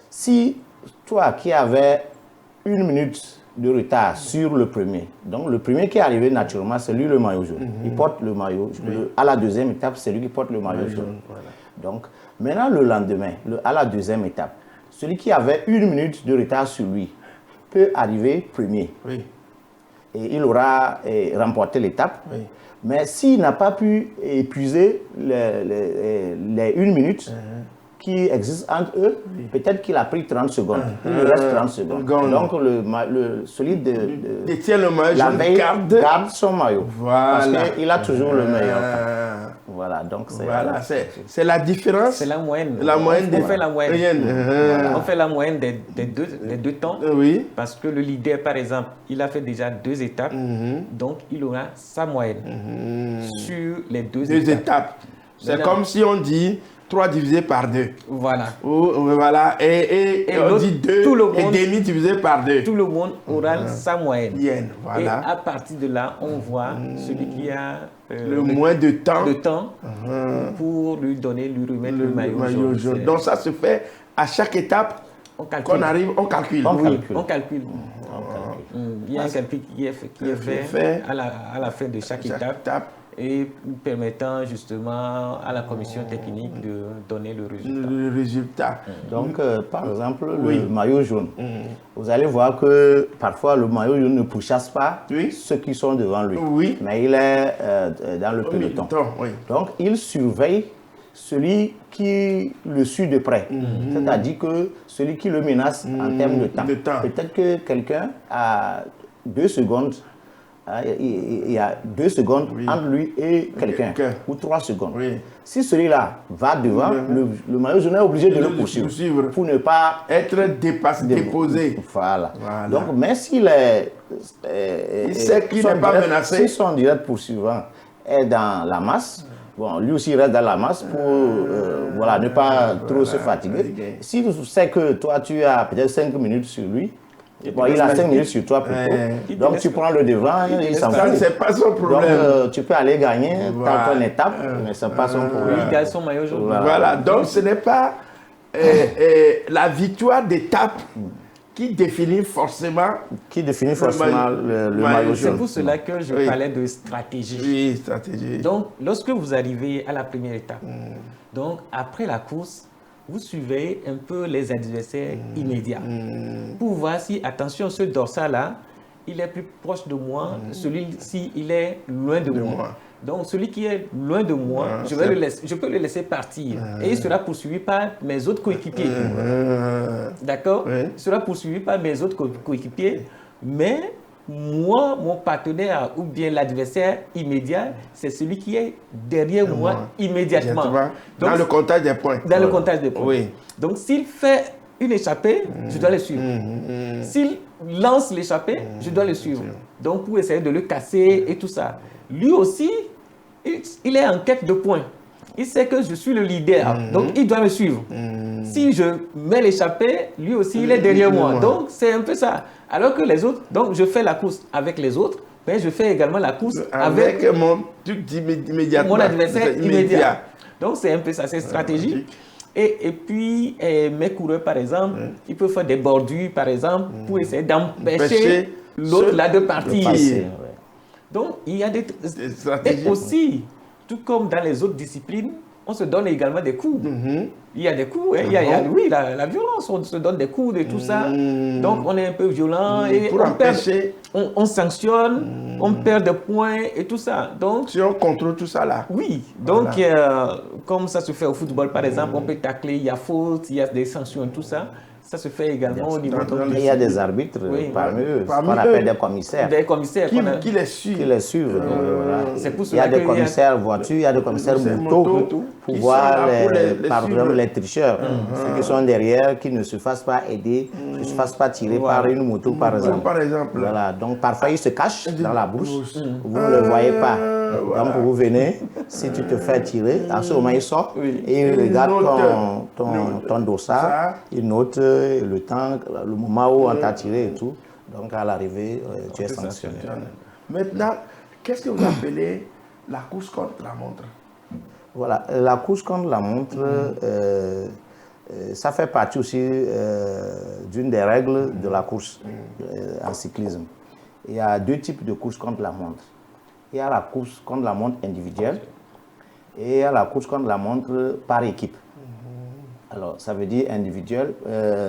Speaker 2: si toi qui avais 1 minute de retard sur le premier, donc le premier qui est arrivé naturellement, c'est lui le maillot jaune. Il porte le maillot jaune. À la deuxième étape, c'est lui qui porte le maillot jaune. Donc, maintenant, le lendemain, à la deuxième étape, celui qui avait 1 minute de retard sur lui peut arriver premier.
Speaker 1: Oui.
Speaker 2: Et il aura remporté l'étape.
Speaker 1: Oui.
Speaker 2: Mais s'il n'a pas pu épuiser les 1 minute qui existent entre eux, peut-être qu'il a pris 30 secondes. Il lui reste 30 secondes. Donc, celui
Speaker 1: détient le maillot,
Speaker 2: la veille garde son maillot.
Speaker 1: Voilà.
Speaker 2: Parce qu'il a toujours le meilleur temps. Voilà, donc
Speaker 1: c'est la différence.
Speaker 3: C'est la moyenne.
Speaker 1: La moyenne
Speaker 3: on fait la moyenne.
Speaker 1: Voilà.
Speaker 3: On fait la moyenne des deux temps.
Speaker 1: Oui.
Speaker 3: Parce que le leader, par exemple, il a fait déjà 2 étapes. Donc, il aura sa moyenne sur les 2 étapes.
Speaker 1: C'est comme si on dit 3 divisé par 2.
Speaker 3: Voilà.
Speaker 1: Voilà. Et on dit 2 et demi divisé par 2.
Speaker 3: Tout le monde aura sa moyenne.
Speaker 1: Voilà.
Speaker 3: Et à partir de là, on voit celui qui a
Speaker 1: le moins de temps
Speaker 3: pour lui remettre le maillot jaune.
Speaker 1: Donc ça se fait à chaque étape qu'on arrive, on calcule.
Speaker 3: On calcule. Il y a un calcul qui est fait à la fin de chaque étape. Et permettant justement à la commission technique de donner le résultat.
Speaker 2: Donc, par exemple, le maillot jaune, vous allez voir que parfois le maillot jaune ne pourchasse pas ceux qui sont devant lui, mais il est dans le peloton. Donc, il surveille celui qui le suit de près. C'est-à-dire que celui qui le menace en termes de temps. Peut-être que quelqu'un a 2 secondes. Il y a 2 secondes entre lui et quelqu'un, ou 3 secondes. Si celui-là va devant, le maillot jaune est obligé de le poursuivre pour ne pas
Speaker 1: être déposé.
Speaker 2: Voilà. Donc, mais s'il est...
Speaker 1: il sait qu'il n'est pas menacé.
Speaker 2: Si son direct poursuivant est dans la masse, bon, lui aussi reste dans la masse pour ne pas trop se fatiguer. Si tu sais que toi, tu as peut-être 5 minutes sur lui, il a 5 minutes sur toi plutôt. Donc tu prends le devant, il s'en fout.
Speaker 1: C'est pas son problème.
Speaker 2: Donc tu peux aller gagner ton étape, mais ce n'est pas son problème.
Speaker 3: Il gagne son maillot jaune.
Speaker 1: Voilà. Donc ce n'est pas la victoire d'étape qui définit forcément
Speaker 2: le maillot jaune.
Speaker 3: C'est pour cela que je parlais de stratégie.
Speaker 1: Oui, stratégie.
Speaker 3: Donc lorsque vous arrivez à la première étape, donc après la course, vous suivez un peu les adversaires immédiats pour voir si, attention, ce dorsal-là, il est plus proche de moi, celui-ci, il est loin de moi. Donc, celui qui est loin de moi, je peux le laisser partir et il sera poursuivi par mes autres coéquipiers. D'accord? Il sera poursuivi par mes autres coéquipiers, mais moi, mon partenaire ou bien l'adversaire immédiat, c'est celui qui est derrière moi immédiatement.
Speaker 1: Dans le comptage des points.
Speaker 3: Dans le comptage des points.
Speaker 1: Oui.
Speaker 3: Donc, s'il fait une échappée, je dois le suivre. S'il lance l'échappée, je dois le suivre. Donc, pour essayer de le casser et tout ça. Lui aussi, il est en quête de points. Il sait que je suis le leader, donc il doit me suivre. Si je mets l'échappée, lui aussi, il est derrière moi. Donc, c'est un peu ça. Alors que les autres, donc je fais la course avec les autres, mais je fais également la course avec mon adversaire immédiat. Donc, c'est un peu ça, c'est stratégique. Et puis, mes coureurs, par exemple, ils peuvent faire des bordures, par exemple, pour essayer d'empêcher l'autre là de partir. Donc, il y a des stratégies. Et aussi, tout comme dans les autres disciplines, on se donne également des coups. Il y a des coups, il y a la violence, on se donne des coups et tout ça. Donc, on est un peu violent et on sanctionne, on perd des points et tout ça. Donc,
Speaker 1: si on contrôle tout ça là.
Speaker 3: Oui, donc comme ça se fait au football par exemple, on peut tacler, il y a faute, il y a des sanctions et tout ça. Ça se fait également au niveau de...
Speaker 2: Il y a des arbitres parmi eux, ce qu'on appelle des commissaires.
Speaker 3: Des commissaires
Speaker 1: qui les suivent.
Speaker 2: Qui les suivent.
Speaker 3: C'est pour
Speaker 2: il y a des commissaires voitures, il y a des commissaires motos pour voir par exemple les tricheurs. Ceux qui sont derrière, qui ne se fassent pas aider, ne se fassent pas tirer par une moto par exemple. Voilà. Donc parfois ils se cachent dans la brousse, vous ne le voyez pas. Donc vous venez, si tu te fais tirer, à ce moment il sort et il regarde ton dossard, il note le temps, le moment où on t'a tiré et tout. Donc à l'arrivée, tu es sanctionné.
Speaker 1: Maintenant, qu'est-ce que vous appelez la course contre la montre?
Speaker 2: Voilà, la course contre la montre, ça fait partie aussi d'une des règles de la course en cyclisme. Il y a 2 types de courses contre la montre. Il y a la course contre la montre individuelle et à la course contre la montre par équipe. Alors, ça veut dire individuel.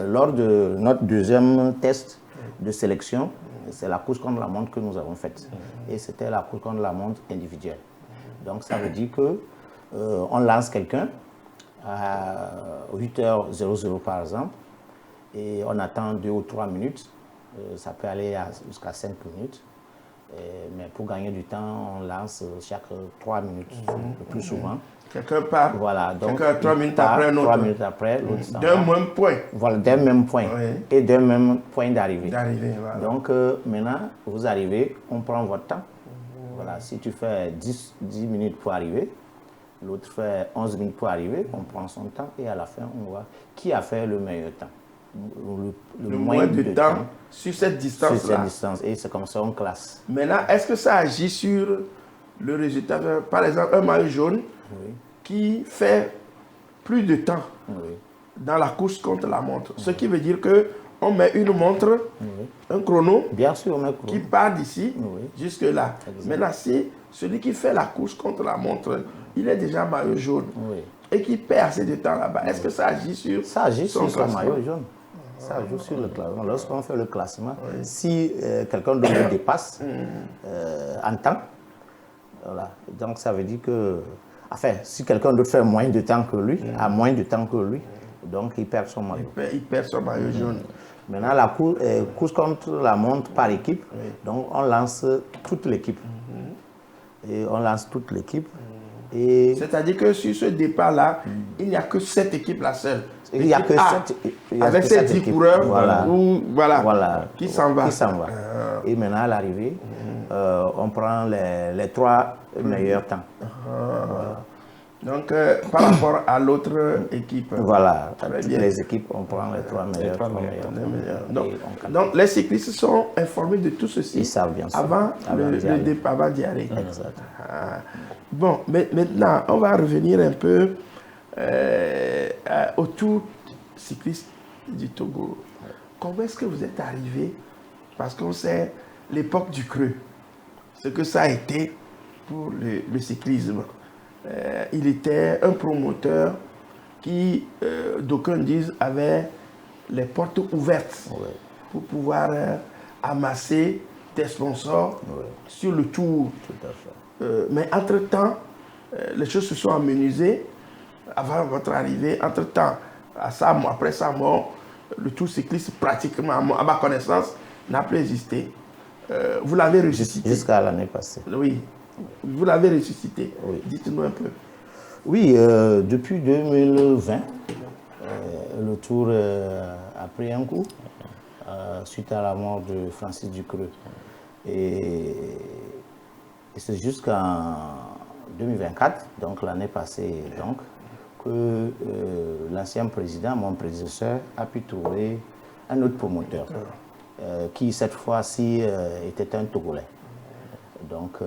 Speaker 2: Lors de notre deuxième test de sélection, c'est la course contre la montre que nous avons faite. Et c'était la course contre la montre individuelle. Donc, ça veut dire que on lance quelqu'un à 8h00 par exemple, et on attend 2 ou 3 minutes. Ça peut aller jusqu'à 5 minutes. Mais pour gagner du temps, on lance chaque 3 minutes, le plus souvent.
Speaker 1: Quelqu'un part.
Speaker 2: Voilà, donc
Speaker 1: 3 minutes après, un autre.
Speaker 2: 3 minutes après, l'autre s'en
Speaker 1: D'un
Speaker 2: va.
Speaker 1: même point.
Speaker 2: Voilà, d'un même point.
Speaker 1: Oui.
Speaker 2: Et d'un même point d'arrivée.
Speaker 1: Voilà.
Speaker 2: Donc maintenant, vous arrivez, on prend votre temps. Voilà, si tu fais 10 minutes pour arriver, l'autre fait 11 minutes pour arriver, on prend son temps et à la fin, on voit qui a fait le meilleur temps.
Speaker 1: Le moins de temps sur cette distance-là.
Speaker 2: Sur cette distance, et c'est comme ça on classe.
Speaker 1: Maintenant, est-ce que ça agit sur le résultat? Par exemple, un maillot jaune qui fait plus de temps dans la course contre la montre. Ce qui veut dire qu'on met une montre, un chrono,
Speaker 2: bien sûr, on met chrono,
Speaker 1: qui part d'ici jusque-là. Maintenant, si celui qui fait la course contre la montre, il est déjà maillot jaune et qui perd assez de temps là-bas, est-ce que ça agit sur
Speaker 2: ça agit sur son
Speaker 1: classement?
Speaker 2: maillot jaune. Ça joue sur le classement. Lorsqu'on fait le classement, si quelqu'un d'autre le dépasse en temps, voilà. Donc ça veut dire que, enfin, si quelqu'un d'autre fait moins de temps que lui, a moins de temps que lui, donc il perd son maillot.
Speaker 1: Il perd son maillot jaune.
Speaker 2: Maintenant, la course contre la montre par équipe, donc on lance toute l'équipe. Et on lance toute l'équipe.
Speaker 1: C'est-à-dire que sur ce départ-là, il n'y a que cette équipe-là seule.
Speaker 2: Il n'y a que
Speaker 1: avec ces 10 coureurs qui s'en va. Et
Speaker 2: maintenant, à l'arrivée, on prend les 3 meilleurs temps.
Speaker 1: Donc, par rapport à l'autre équipe.
Speaker 2: Voilà, toutes les équipes, on prend les 3 meilleurs temps.
Speaker 1: Donc, les cyclistes sont informés de tout ceci.
Speaker 2: Ils savent bien sûr.
Speaker 1: Avant le départ, avant d'y aller.
Speaker 2: Exact.
Speaker 1: Bon, mais maintenant, on va revenir un peu au Tour cycliste du Togo. Comment est-ce que vous êtes arrivé? Parce qu'on sait l'époque du creux, ce que ça a été pour le cyclisme. Il était un promoteur qui, d'aucuns disent, avait les portes ouvertes pour pouvoir amasser des sponsors sur le Tour.
Speaker 2: Tout à fait.
Speaker 1: Mais entre-temps, les choses se sont amenuisées avant votre arrivée. Entre-temps, après sa mort, le Tour cycliste, pratiquement, à ma connaissance, n'a plus existé. Vous l'avez ressuscité.
Speaker 2: Jusqu'à l'année passée.
Speaker 1: Oui. Vous l'avez ressuscité.
Speaker 2: Oui.
Speaker 1: Dites-nous un peu.
Speaker 2: Oui, depuis 2020, le Tour a pris un coup suite à la mort de Francis Ducreux. Et c'est jusqu'en 2024, donc l'année passée, donc, que l'ancien président, mon prédécesseur, a pu trouver un autre promoteur qui, cette fois-ci, était un Togolais. Donc,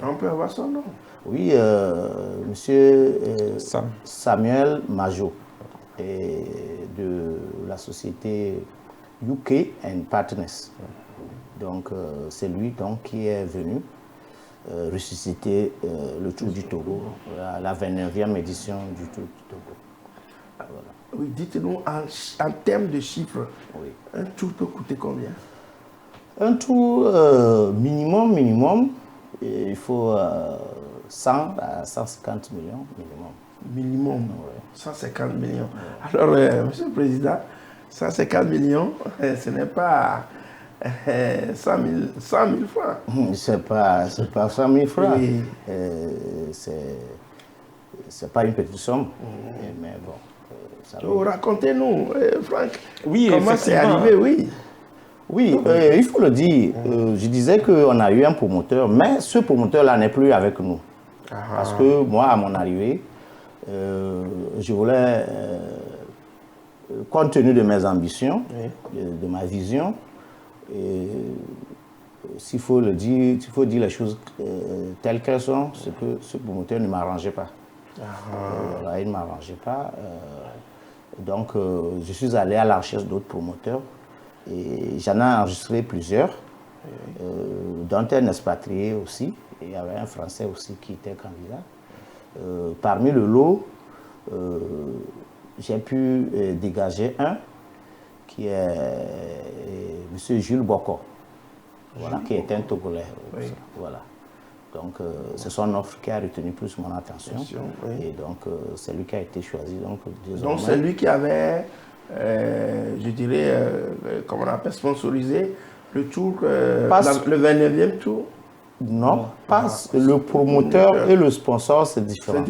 Speaker 1: on peut avoir son nom?
Speaker 2: Oui, monsieur Samuel Majot, et de la société UK and Partners. Donc, c'est lui donc, qui est venu ressusciter le Tour du Togo, la 29e édition du Tour du Togo. Voilà.
Speaker 1: Oui, dites-nous en termes de chiffres, un tour peut coûter combien?
Speaker 2: Un tour minimum, il faut 100 à 150 millions
Speaker 1: Minimum, 150 millions. Alors, Monsieur le Président, 150 millions, ce n'est pas 100 000 francs.
Speaker 2: C'est pas 100 000 francs.
Speaker 1: Oui.
Speaker 2: C'est pas une petite somme. Mais bon.
Speaker 1: Racontez-nous, Franck,
Speaker 3: oui,
Speaker 1: comment c'est arrivé, oui.
Speaker 2: Oui, il faut le dire. Je disais qu'on a eu un promoteur, mais ce promoteur-là n'est plus avec nous. Parce que moi, à mon arrivée, je voulais, compte tenu de mes ambitions, de ma vision, s'il faut le dire, il faut dire les choses telles qu'elles sont, c'est que ce promoteur ne m'arrangeait pas. Voilà, il ne m'arrangeait pas. Donc, je suis allé à la recherche d'autres promoteurs. Et j'en ai enregistré plusieurs, dont un expatrié aussi. Et il y avait un Français aussi qui était candidat. Parmi le lot, j'ai pu dégager un qui est M. Jules Boko, voilà, qui est un Togolais.
Speaker 1: Oui.
Speaker 2: Voilà. Donc, c'est son offre qui a retenu plus mon attention.
Speaker 1: Oui.
Speaker 2: Et donc, c'est lui qui a été choisi. Donc
Speaker 1: c'est lui qui avait, je dirais, comment on appelle, sponsorisé le tour, le 29e tour.
Speaker 2: Non, pas le promoteur et le sponsor, c'est différent.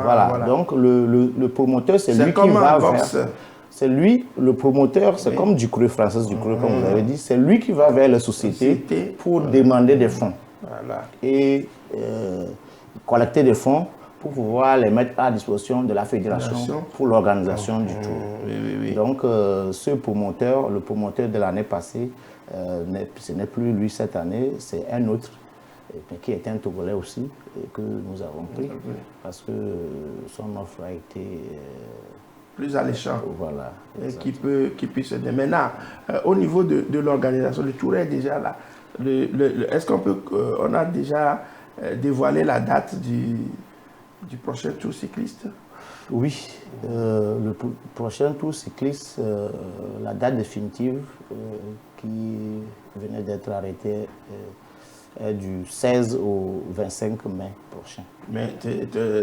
Speaker 2: Voilà. Donc, le promoteur, c'est lui qui va vers... C'est lui, le promoteur, c'est comme du Ducreux, Française Ducreux, comme vous avez dit, c'est lui qui va vers les sociétés pour demander des fonds.
Speaker 1: Voilà.
Speaker 2: Et collecter des fonds pour pouvoir les mettre à disposition de la fédération pour l'organisation du tour.
Speaker 1: Oui.
Speaker 2: Donc, ce promoteur, le promoteur de l'année passée, ce n'est plus lui cette année, c'est un autre, qui est un Togolais aussi, et que nous avons pris, parce que son offre a été...
Speaker 1: plus alléchant.
Speaker 2: Voilà.
Speaker 1: Qui puisse aider. Maintenant, au niveau de l'organisation, le tour est déjà là. Est-ce on a déjà dévoilé la date du prochain tour cycliste?
Speaker 2: Oui, le prochain tour cycliste, la date définitive qui venait d'être arrêtée est du 16 au 25 mai prochain.
Speaker 1: Mais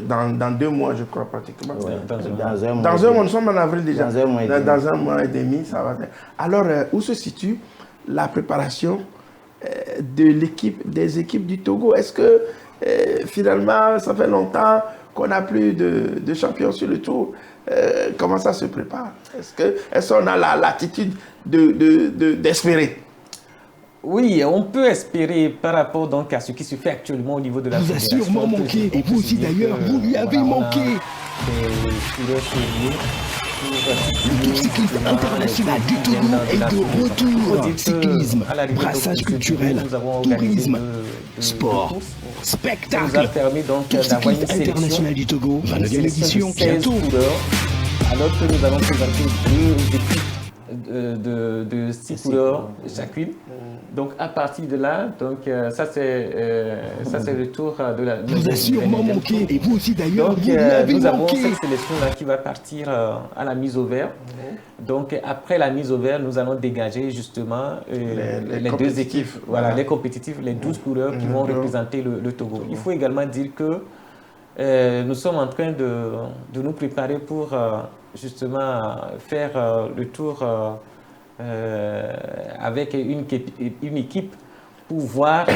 Speaker 1: dans 2 mois, je crois, pratiquement.
Speaker 2: Ouais,
Speaker 1: dans un mois, nous sommes en avril déjà. Dans un mois et demi, ça va. Alors, où se situe la préparation des équipes du Togo? Est-ce que finalement, ça fait longtemps qu'on n'a plus de champions sur le tour? Comment ça se prépare? Est-ce qu'on a l'attitude d'espérer?
Speaker 3: Oui, on peut espérer par rapport donc à ce qui se fait actuellement au niveau de la fédération.
Speaker 4: Vous a sûrement manqué, et vous aussi d'ailleurs, vous lui avez manqué. Le Tour cycliste international du Togo est de retour. Cyclisme, brassage culturel, tourisme, sport, spectacle. Tour cycliste international du Togo, 29e édition, bientôt.
Speaker 3: Alors que nous allons présenter 2 équipes de 6 couleurs chacune. Donc à partir de là, donc ça c'est le tour de la...
Speaker 4: Vous a sûrement manqué, et vous aussi d'ailleurs,
Speaker 3: donc,
Speaker 4: vous lui avez
Speaker 3: nous avons
Speaker 4: manqué.
Speaker 3: cette sélection-là qui va partir à la mise au vert. Donc après la mise au vert, nous allons dégager justement les 2 équipes, voilà, les compétitifs, les 12 coureurs qui vont représenter le Togo. Il faut également dire que nous sommes en train de nous préparer pour justement faire le tour avec une équipe pour voir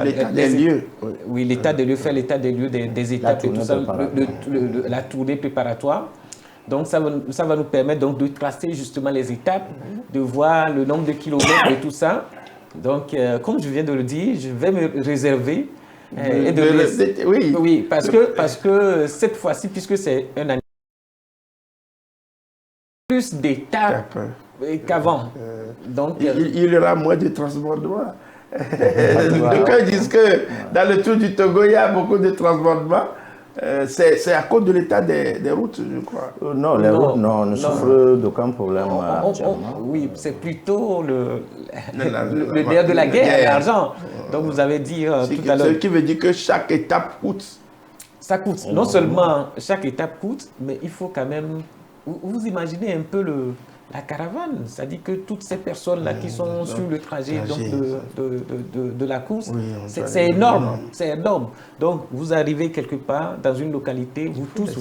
Speaker 1: l'état des lieux.
Speaker 3: Oui, l'état des lieux, faire l'état des lieux des étapes et tout ça, la tournée préparatoire. Donc ça va nous permettre donc de tracer justement les étapes, de voir le nombre de kilomètres et tout ça. Donc comme je viens de le dire, je vais me réserver. Oui, parce que cette fois-ci, puisque c'est un année plus d'étapes qu'avant. Donc
Speaker 1: il y aura moins de transbordements. Quand ils disent que dans le tour du Togo, il y a beaucoup de transbordements, c'est à cause de l'état des routes, je crois.
Speaker 2: Non, les routes ne souffrent d'aucun problème actuellement.
Speaker 3: Oui, c'est plutôt le nerf de la guerre, l'argent. Donc vous avez dit tout à l'heure.
Speaker 1: Ce qui veut dire que chaque étape coûte.
Speaker 3: Ça coûte. Non seulement chaque étape coûte, mais il faut quand même... Vous imaginez un peu la caravane, c'est-à-dire que toutes ces personnes-là qui sont sur le trajet donc, de la course, c'est énorme, c'est énorme. Donc vous arrivez quelque part dans une localité, vous tous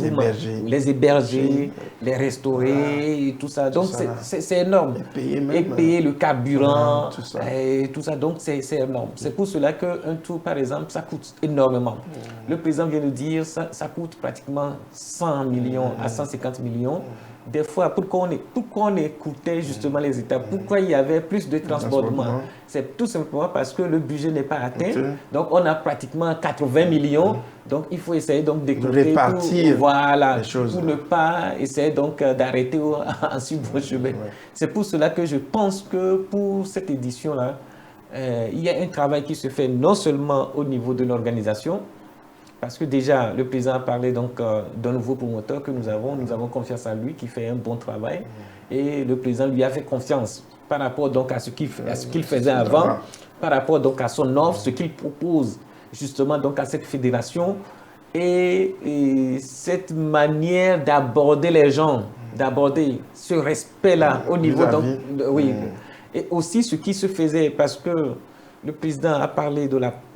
Speaker 3: les héberger, les restaurer, et tout ça. Donc c'est énorme. Et payer le carburant, et tout ça. Donc c'est énorme. C'est pour cela qu'un tour, par exemple, ça coûte énormément. Le président vient de dire ça coûte pratiquement 100 millions à 150 millions. Des fois, pourquoi on écoutait justement les étapes, pourquoi il y avait plus de transportement, c'est tout simplement parce que le budget n'est pas atteint. Donc, on a pratiquement 80 millions. Donc, il faut essayer donc d'écouter les choses, pour ne pas essayer donc d'arrêter en si bon chemin. C'est pour cela que je pense que pour cette édition-là, il y a un travail qui se fait non seulement au niveau de l'organisation, parce que déjà, le président a parlé donc d'un nouveau promoteur que nous avons confiance en lui, qui fait un bon travail. Et le président lui a fait confiance par rapport donc à ce qu'il faisait avant, par rapport donc à son offre, ce qu'il propose justement donc à cette fédération. et cette manière d'aborder les gens, d'aborder ce respect-là au niveau oui. Et aussi ce qui se faisait, parce que le président a parlé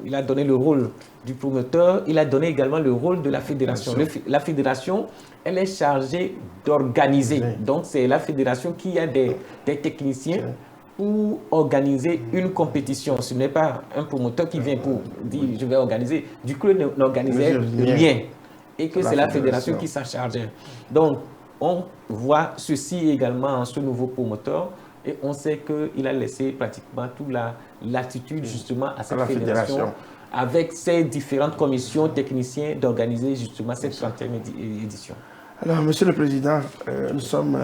Speaker 3: il a donné le rôle du promoteur, il a donné également le rôle de la fédération. La fédération, elle est chargée d'organiser. Donc c'est la fédération qui a des techniciens pour organiser une compétition. Ce n'est pas un promoteur qui vient pour dire je vais organiser. Du coup, il n'organisait rien. Et que c'est la fédération qui s'en chargeait. Donc, on voit ceci également en ce nouveau promoteur. Et on sait qu'il a laissé pratiquement toute la latitude justement à cette fédération avec ses différentes commissions techniciens d'organiser justement cette 30e édition.
Speaker 1: Alors, Monsieur le Président, nous sommes,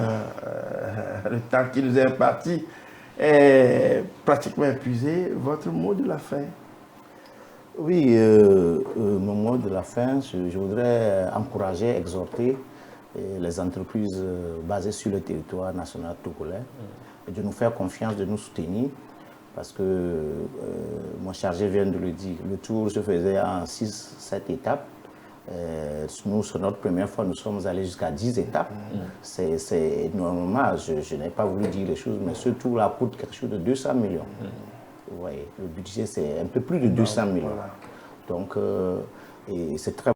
Speaker 1: le temps qui nous est imparti est pratiquement épuisé. Votre mot de la fin?
Speaker 2: Oui, mon mot de la fin, je voudrais encourager, exhorter les entreprises basées sur le territoire national togolais de nous faire confiance, de nous soutenir, parce que mon chargé vient de le dire, le tour se faisait en 6-7 étapes. Nous, sur notre première fois, nous sommes allés jusqu'à 10 étapes. C'est normalement, je n'ai pas voulu dire les choses, mais ce tour-là coûte quelque chose de 200 millions. Vous voyez, le budget, c'est un peu plus de 200 millions. Voilà. Donc, c'est très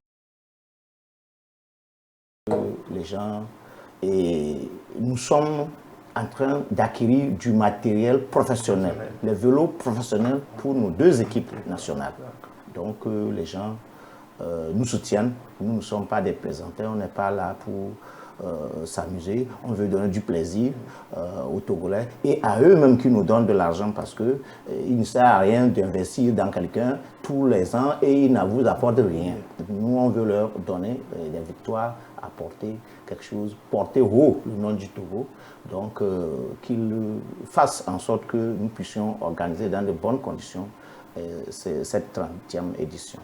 Speaker 2: les gens, et nous sommes en train d'acquérir du matériel professionnel, les vélos professionnels pour nos 2 équipes nationales. Donc les gens nous soutiennent, nous ne sommes pas des plaisantins, on n'est pas là pour s'amuser, on veut donner du plaisir aux Togolais et à eux-mêmes qui nous donnent de l'argent parce qu'il ne sert à rien d'investir dans quelqu'un tous les ans et ils ne vous apportent rien. Nous, on veut leur donner des victoires, apporter quelque chose, porter haut le nom du Togo, donc qu'ils fassent en sorte que nous puissions organiser dans de bonnes conditions cette 30e édition.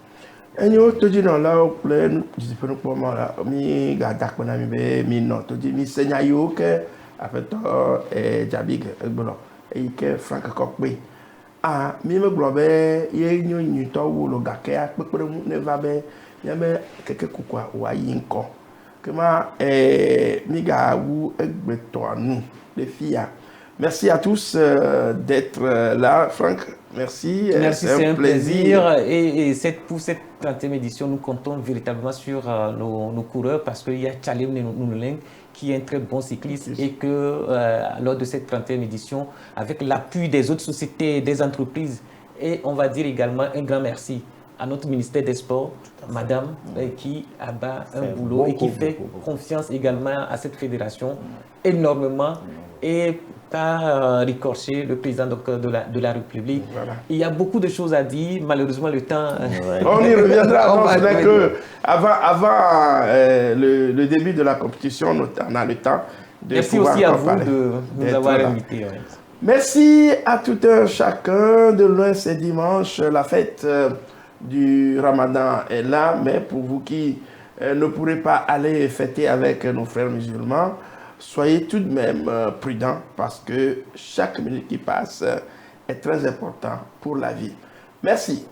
Speaker 1: Enyo toji non la ople disipeno po mo la mi ga dak na mi be mi no toji mi senya yo ke afeto jabig egbolo e ke Frank Kokpe a mi me glo be ye nyu nyu to wo lo ga ke apepere mu ne va be ya be keke kukwa wa yi nko ke ma mi ga wu egbeto anu le fia. Merci à tous d'être là, Frank. Merci.
Speaker 3: Merci, c'est un plaisir. Et pour cette 30e édition, nous comptons véritablement sur nos coureurs parce qu'il y a Tchalem Nounouling qui est un très bon cycliste et que lors de cette 30e édition, avec l'appui des autres sociétés, des entreprises, et on va dire également un grand merci à notre ministère des Sports, Madame, qui abat un boulot et qui fait confiance également à cette fédération énormément. Et par Ricorché, le président de la République. Voilà. Il y a beaucoup de choses à dire, malheureusement le temps...
Speaker 1: On y reviendra, avant le début de la compétition, on a le temps de
Speaker 3: Merci aussi à vous de nous avoir invités. Ouais.
Speaker 1: Merci à tout un chacun. De loin, c'est dimanche, la fête du Ramadan est là, mais pour vous qui ne pourrez pas aller fêter avec nos frères musulmans, soyez tout de même prudents parce que chaque minute qui passe est très important pour la vie. Merci.